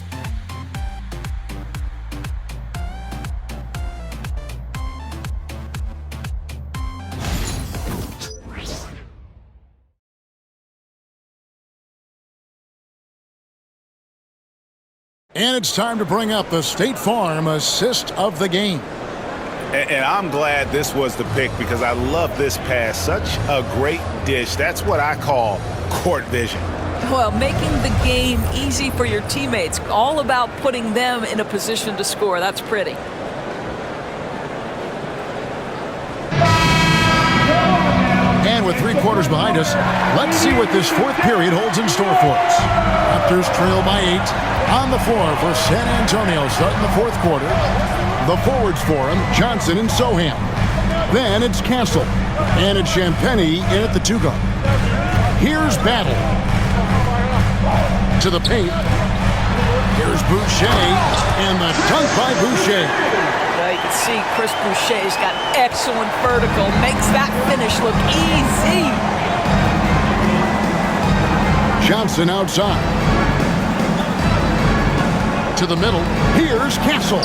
And it's time to bring up the State Farm assist of the game.
And I'm glad this was the pick because I love this pass. Such a great dish. That's what I call court vision.
Well, making the game easy for your teammates. All about putting them in a position to score. That's pretty.
And with 3 quarters behind us, let's see what this fourth period holds in store for us. Raptors trail by 8. On the floor for San Antonio starting the fourth quarter. The forwards for him, Johnson and Sohan. Then it's Castle. And it's Champagnie in at the 2-guard. Here's Battle. To the paint. Here's Boucher. And the dunk by Boucher.
You can see Chris Boucher's got excellent vertical. Makes that finish look easy.
Johnson outside. To the middle. Here's Castle.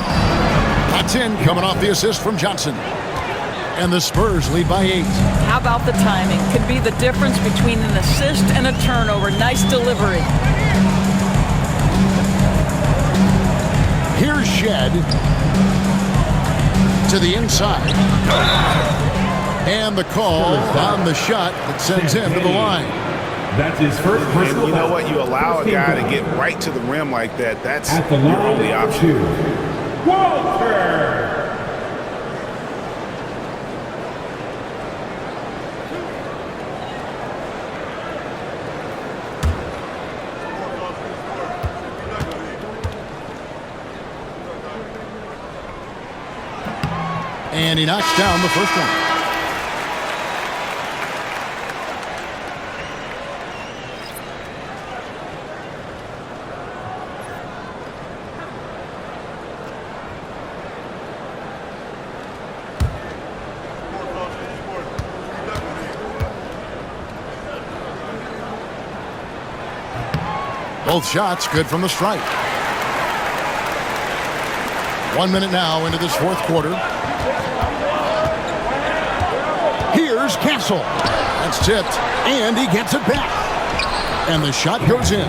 That's in, coming off the assist from Johnson. And the Spurs lead by 8.
How about the timing? Could be the difference between an assist and a turnover. Nice delivery.
Here's Shed. To the inside. And the call on the shot that sends him to the line.
That's his first personal.
And you know what? You allow a guy to get right to the rim like that. That's your only option.
Walter.
And he knocks down the first one. Both shots good from the stripe. 1 minute now into this fourth quarter. Here's Castle. That's tipped, and he gets it back. And the shot goes in.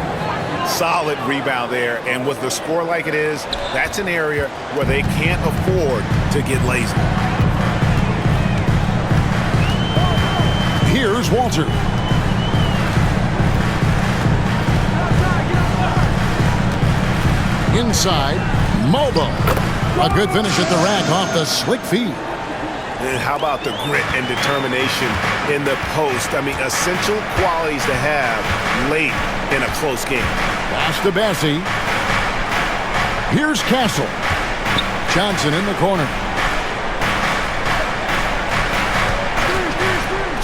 Solid rebound there. And with the score like it is, that's an area where they can't afford to get lazy.
Here's Walter. Inside, Mobo. A good finish at the rack off the slick feed.
And how about the grit and determination in the post? I mean, essential qualities to have late in a close game.
Pass to Bassie. Here's Castle. Johnson in the corner.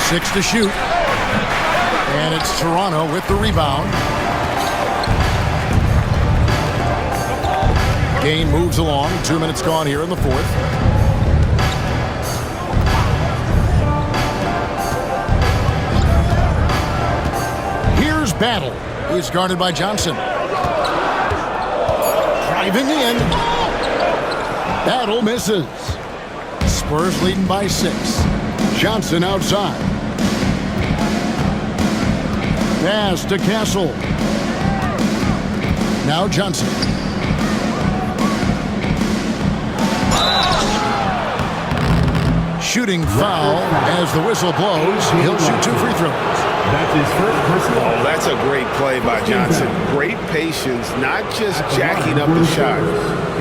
6 to shoot. And it's Toronto with the rebound. Game moves along. 2 minutes gone here in the fourth. Here's Battle. He's guarded by Johnson. Driving in. Battle misses. Spurs leading by 6. Johnson outside. Pass to Castle. Now Johnson. Shooting foul as the whistle blows. He'll shoot 2 free throws.
That's his first personal.
Oh, that's a great play by Johnson. Great patience, not just jacking up the shot.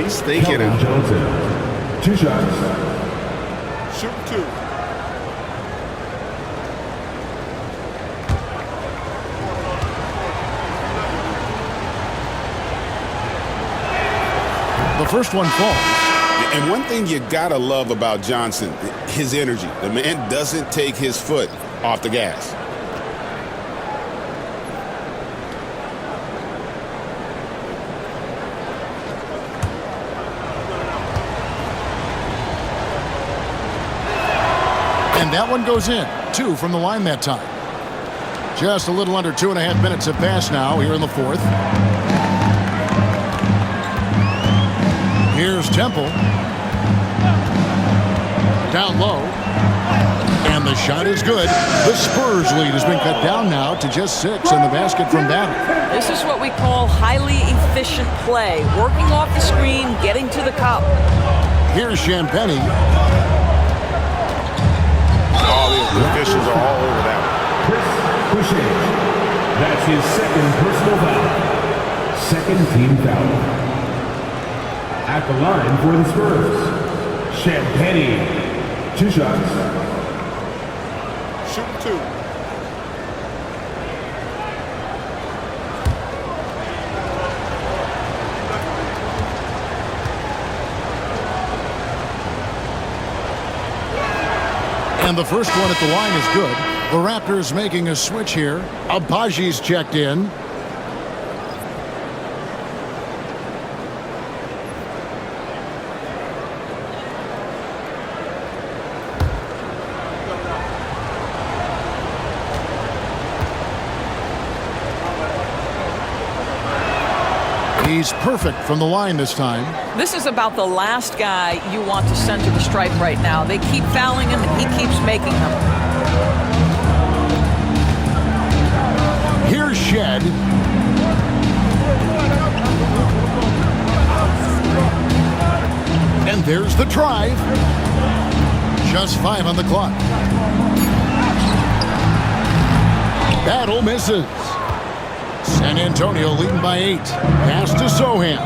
He's thinking out.
Johnson. 2 shots.
Shoot 2.
The first one falls.
And one thing you gotta love about Johnson, his energy. The man doesn't take his foot off the gas.
And that one goes in. 2 from the line that time. Just a little under 2.5 minutes have passed now here in the fourth. Here's Temple. Down low. And the shot is good. The Spurs lead has been cut down now to just 6 in the basket from Battle.
This is what we call highly efficient play. Working off the screen, getting to the cup.
Here's Champagny.
All the officials are all over that one.
Chris Boucher. That's his second personal foul. Second team foul. At the line for the Spurs, Champagny. 2 shots.
Shoot 2.
And the first one at the line is good. The Raptors making a switch here. Abaji's checked in. He's perfect from the line this time.
This is about the last guy you want to send to the stripe right now. They keep fouling him, and he keeps making them.
Here's Shed. And there's the drive. Just 5 on the clock. Battle misses. San Antonio leading by 8. Pass to Sohan.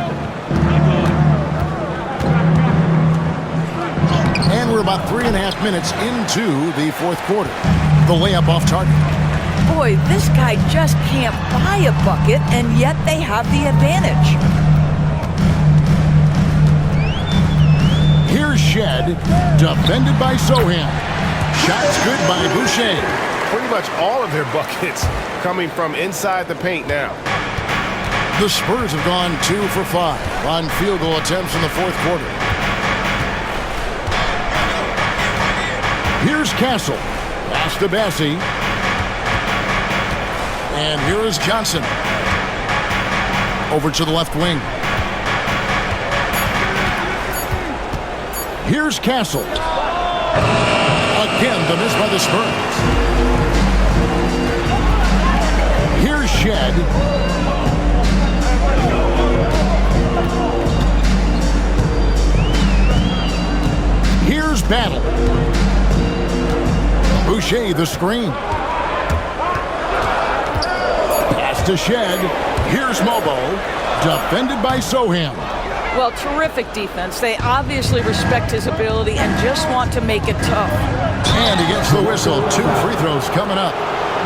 And we're about 3.5 minutes into the fourth quarter. The layup off target.
Boy, this guy just can't buy a bucket, and yet they have the advantage.
Here's Shed. Defended by Sohan. Shots good by Boucher.
Pretty much all of their buckets coming from inside the paint now.
The Spurs have gone 2 for 5 on field goal attempts in the fourth quarter. Here's Castle. Pass to Bassie. And here is Johnson. Over to the left wing. Here's Castle. Again, the miss by the Spurs. Here's Shed. battle. Boucher the screen. Pass to Shed. Here's Mobo. Defended by Soham.
Well, terrific defense. They obviously respect his ability and just want to make it tough.
And he gets the whistle. 2 free throws coming up.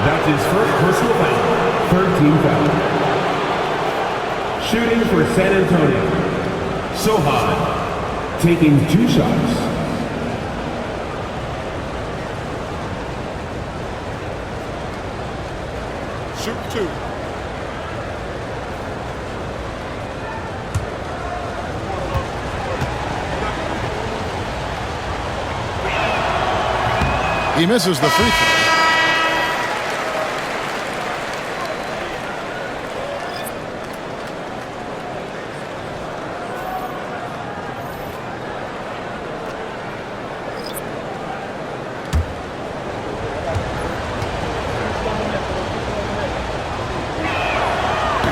That's his first personal foul. Third team foul. Shooting for San Antonio. Sohan taking 2 shots.
Shoot 2.
He misses the free throw.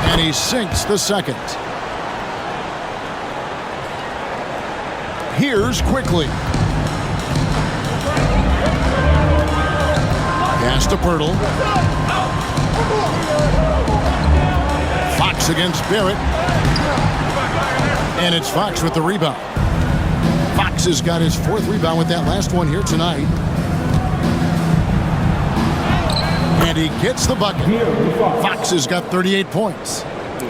And he sinks the second. Here's Quickly. Pass to Pirtle. Fox against Barrett. And it's Fox with the rebound. Fox has got his 4th rebound with that last one here tonight. And he gets the bucket. Fox has got 38 points.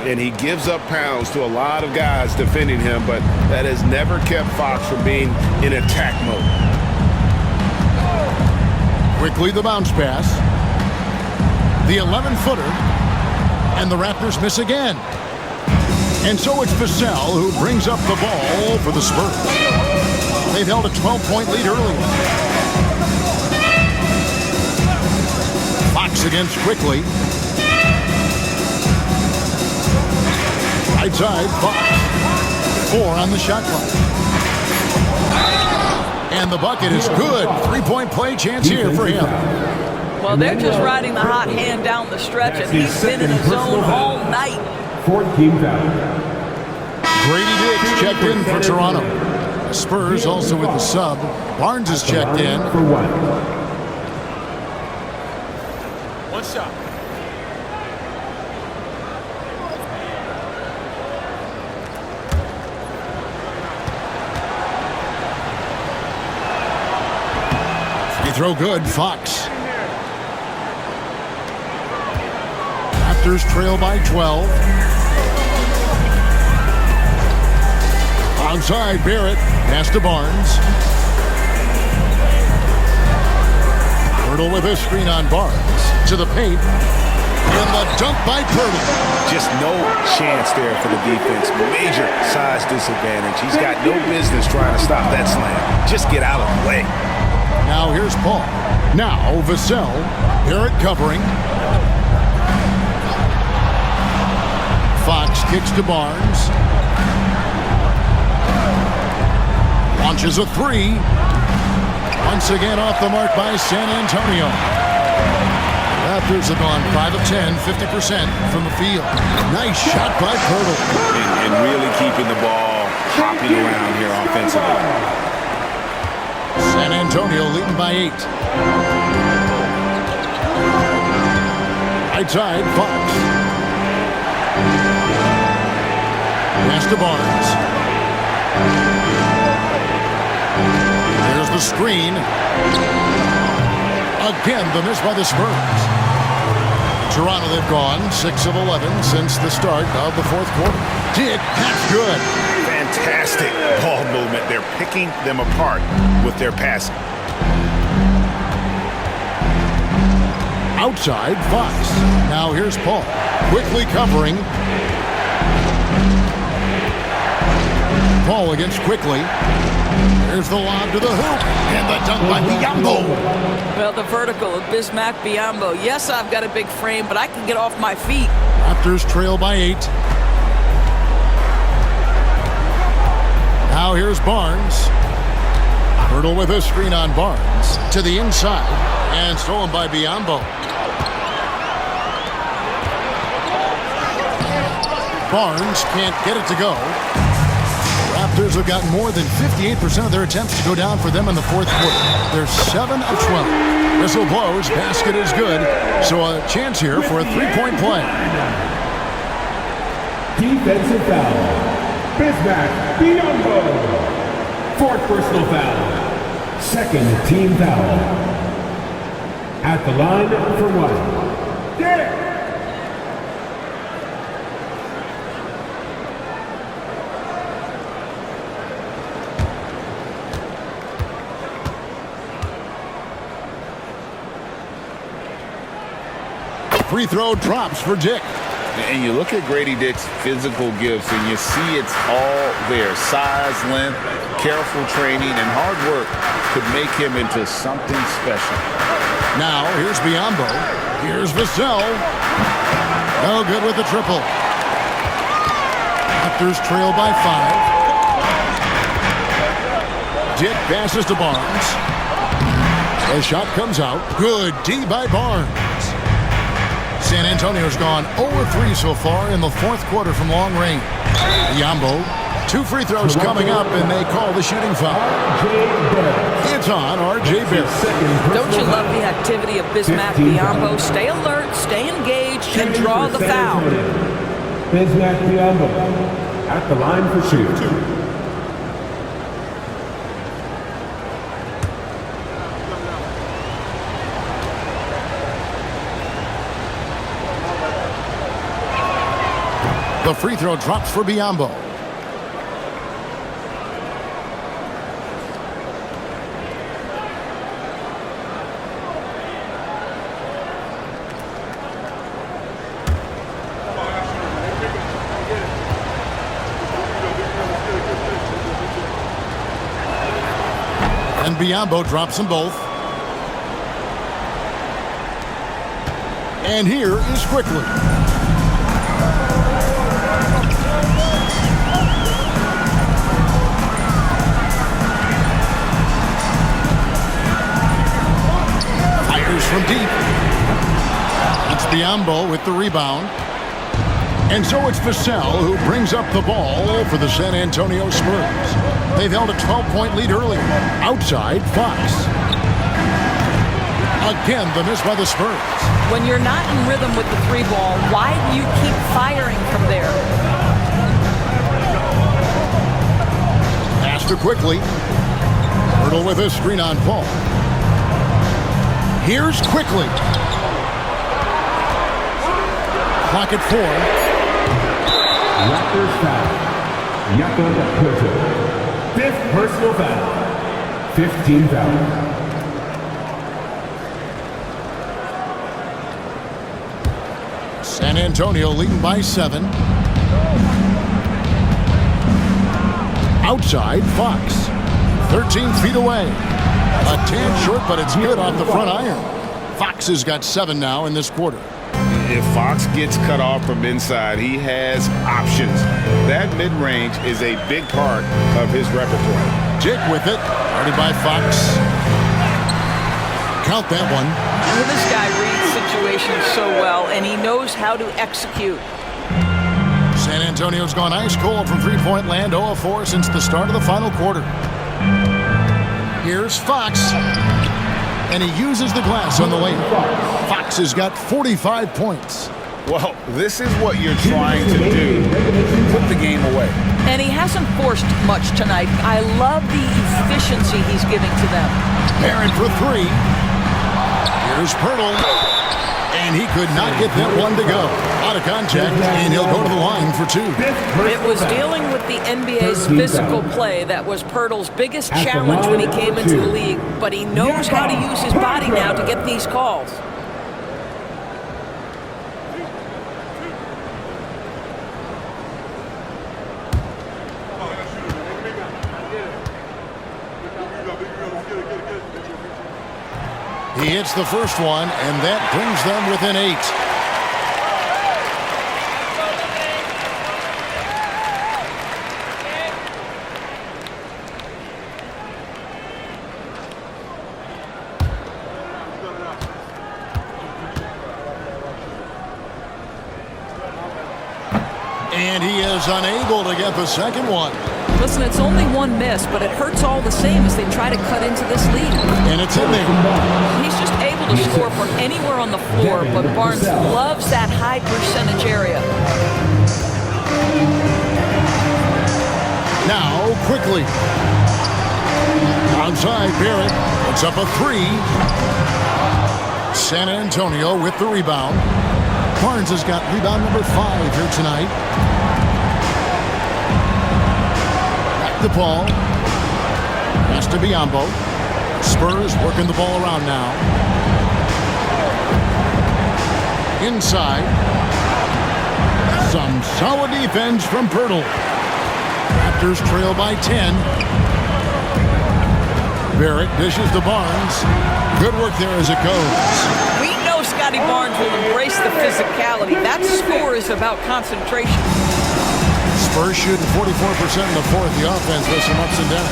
And he gives up pounds to a lot of guys defending him, but that has never kept Fox from being in attack mode.
Quickly the bounce pass. The 11-footer. And the Raptors miss again. And so it's Vassell who brings up the ball for the Spurs. They've held a 12-point lead earlier. Fox against Quickly. Right side, Fox. 4 on the shot clock. And the bucket is good. 3-point play chance here for him.
Well, they're just riding the hot hand down the stretch, and he's been in his zone all night.
4th team foul.
Grady Diggs checked in for Toronto. The Spurs also with the sub. Barnes is checked in.
For 1.
1 shot.
Throw good, Fox. Raptors trail by 12. Outside, Barrett. Pass to Barnes. Pirtle with a screen on Barnes. To the paint. And the dunk by Pirtle.
Just no chance there for the defense. Major size disadvantage. He's got no business trying to stop that slam. Just get out of the way.
Now here's Paul. Now Vassell. Barrett covering. Fox kicks to Barnes. Launches a 3. Once again off the mark by San Antonio. Raptors have gone 5 of 10, 50% from the field. Nice shot by Pirtle.
And really keeping the ball hopping around here offensively.
San Antonio leading by 8. Right side, Fox. Pass to Barnes. There's the screen. Again, the miss by the Spurs. Toronto, they've gone 6 of 11 since the start of the 4th quarter. That's good.
Fantastic ball movement. They're picking them apart with their passing.
Outside, Fox. Now here's Paul. Quickly covering. Paul against Quickly. Here's the lob to the hoop. And the dunk by Biyombo.
Well, the vertical of Bismack Biyombo. Yes, I've got a big frame, but I can get off my feet.
Raptors trail by 8. Now here's Barnes. Pirtle with a screen on Barnes. To the inside. And stolen by Biyombo. Barnes can't get it to go. Raptors have gotten more than 58% of their attempts to go down for them in the fourth quarter. They're 7 of 12. Whistle blows, basket is good, so a chance here for a three-point play.
Defensive foul. Bismack Biyombo. Fourth personal foul. Second team foul. At the line for one. Get it!
Free throw drops for Dick.
And you look at Grady Dick's physical gifts, and you see it's all there. Size, length, careful training, and hard work could make him into something special.
Now, here's Biyombo. Here's Vassell. No good with the triple. Raptors trail by 5. Dick passes to Barnes. The shot comes out. Good D by Barnes. San Antonio's gone 0-3 so far in the fourth quarter from long range. Biyombo, 2 free throws coming up, and they call the shooting foul. It's on R.J. Barrett.
Don't you love the activity of Bismack Biyombo? Stay alert, stay engaged, and draw the foul.
Bismack Biyombo at the line for shoot.
The free throw drops for Biyombo. And Biyombo drops them both. And here is Quickly. From deep. It's Biyombo with the rebound. And so it's Vassell who brings up the ball for the San Antonio Spurs. They've held a 12-point lead early. Outside, Fox. Again, the miss by the Spurs.
When you're not in rhythm with the 3-ball, why do you keep firing from there?
Pass to Quickly. Hurdle with a screen on Paul. Here's Quickly. Clock at 4.
Raptors foul. Yaka Koto. 5th personal foul. 15 foul.
San Antonio leading by 7. Outside, Fox. 13 feet away. A tad short, but it's good off the front iron. Fox has got 7 now in this quarter.
If Fox gets cut off from inside, he has options. That mid-range is a big part of his repertoire.
Dick with it. Guarded by Fox. Count that one.
Well, this guy reads situations so well, and he knows how to execute.
San Antonio's gone ice cold from three-point land, 0-4 since the start of the final quarter. Here's Fox, and he uses the glass on the layup. Fox has got 45 points.
Well, this is what you're trying to do. Put the game away.
And he hasn't forced much tonight. I love the efficiency he's giving to them.
Barrett for 3. Here's Pirtle. And he could not get that one to go. Out of contact, and he'll go to the line for 2.
It was dealing with the NBA's physical play that was Pirtle's biggest challenge when he came into the league, but he knows how to use his body now to get these calls.
He hits the first one, and that brings them within 8. And he is unable to get the second one.
Listen, it's only one miss, but it hurts all the same as they try to cut into this lead.
And it's in there.
He's just able to score from anywhere on the floor, but Barnes loves that high percentage area.
Now, quickly. Outside, Barrett puts up a 3. San Antonio with the rebound. Barnes has got rebound number 5 here tonight. Back to Paul. Pass to Biyombo. Spurs working the ball around now. Inside. Some solid defense from Pirtle. Raptors trail by 10. Barrett dishes to Barnes. Good work there as it goes.
We know Scotty Barnes will embrace the physicality. That score is about concentration.
Spurs shooting 44% in the fourth. The offense with some ups and downs.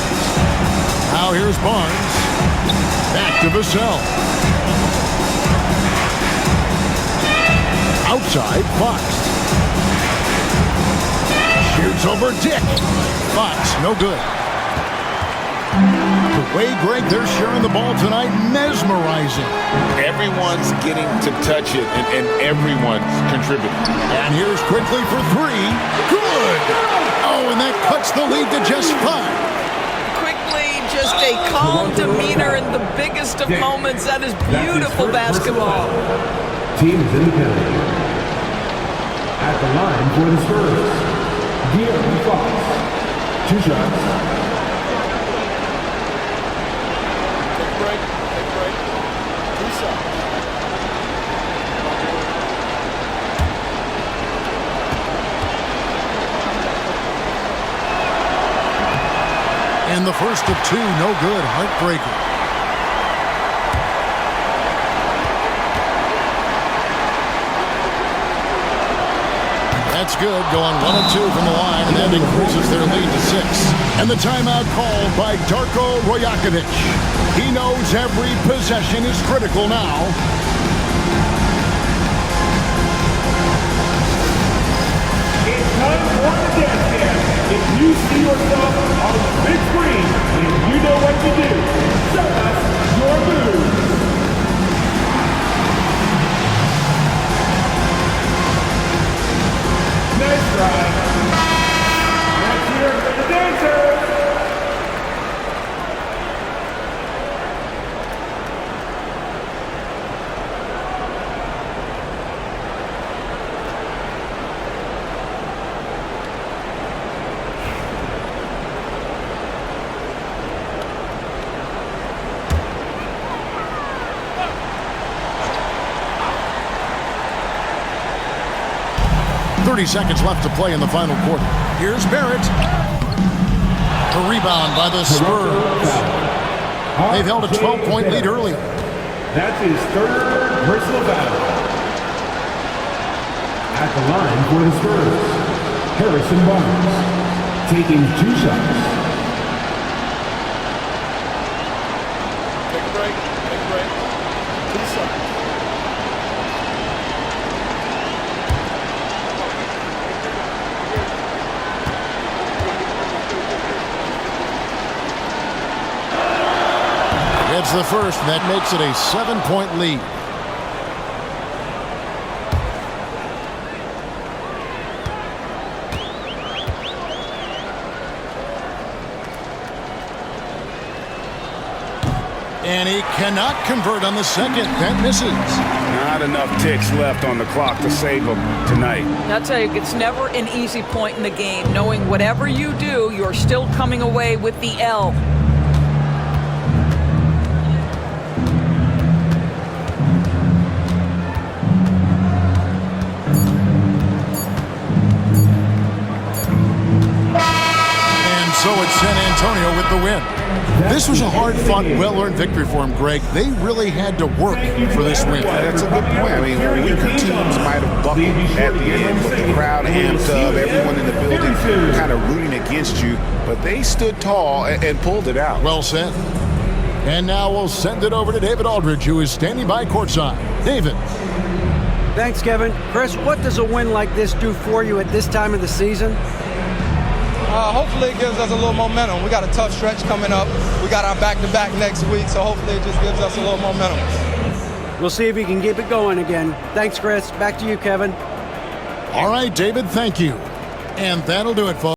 Now here's Barnes. Back to Vassell. Outside, Fox. Shoots over Dick. Fox, no good. The way, Greg, they're sharing the ball tonight, mesmerizing.
Everyone's getting to touch it, and everyone's contributing.
And here's quickly for 3. Good! Oh, and that cuts the lead to just 5.
Quickly, just a calm demeanor in the biggest of moments. That is beautiful basketball.
Team is in the penalty. At the line for the Spurs, De'Aaron Fox. 2 shots.
And the first of 2, no good. Heartbreaker. That's good. Going 1 of 2 from the line, and that increases their lead to 6. And the timeout called by Darko Rajakovic. He knows every possession is critical now.
It's time for the dance cam. If you see yourself on the big screen and you know what to do, show us your moves. Nice try. Let's hear it for the dancers.
Seconds left to play in the final quarter. Here's Barrett. The rebound by the Spurs. They've held a 12-point lead earlier.
That's his 3rd personal foul. At the line for the Spurs, Harrison Barnes, taking 2 shots.
Take a break. Take a break. 2 shots.
It's the first, and that makes it a 7-point lead. And he cannot convert on the second. That misses.
Not enough ticks left on the clock to save them tonight.
I'll tell you, it's never an easy point in the game, knowing whatever you do, you're still coming away with the L.
So it's San Antonio with the win. This was a hard-fought, well-earned victory for them, Greg. They really had to work for this win.
That's a good point. I mean, weaker teams might have buckled at the end with the crowd amped up, everyone in the building kind of rooting against you, but they stood tall and pulled it out.
Well said. And now we'll send it over to David Aldridge, who is standing by courtside. David.
Thanks, Kevin. Chris, what does a win like this do for you at this time of the season?
Hopefully it gives us a little momentum. We got a tough stretch coming up. We got our back-to-back next week, so hopefully it just gives us a little momentum.
We'll see if he can keep it going again. Thanks, Chris. Back to you, Kevin.
All right, David, thank you. And that'll do it, folks.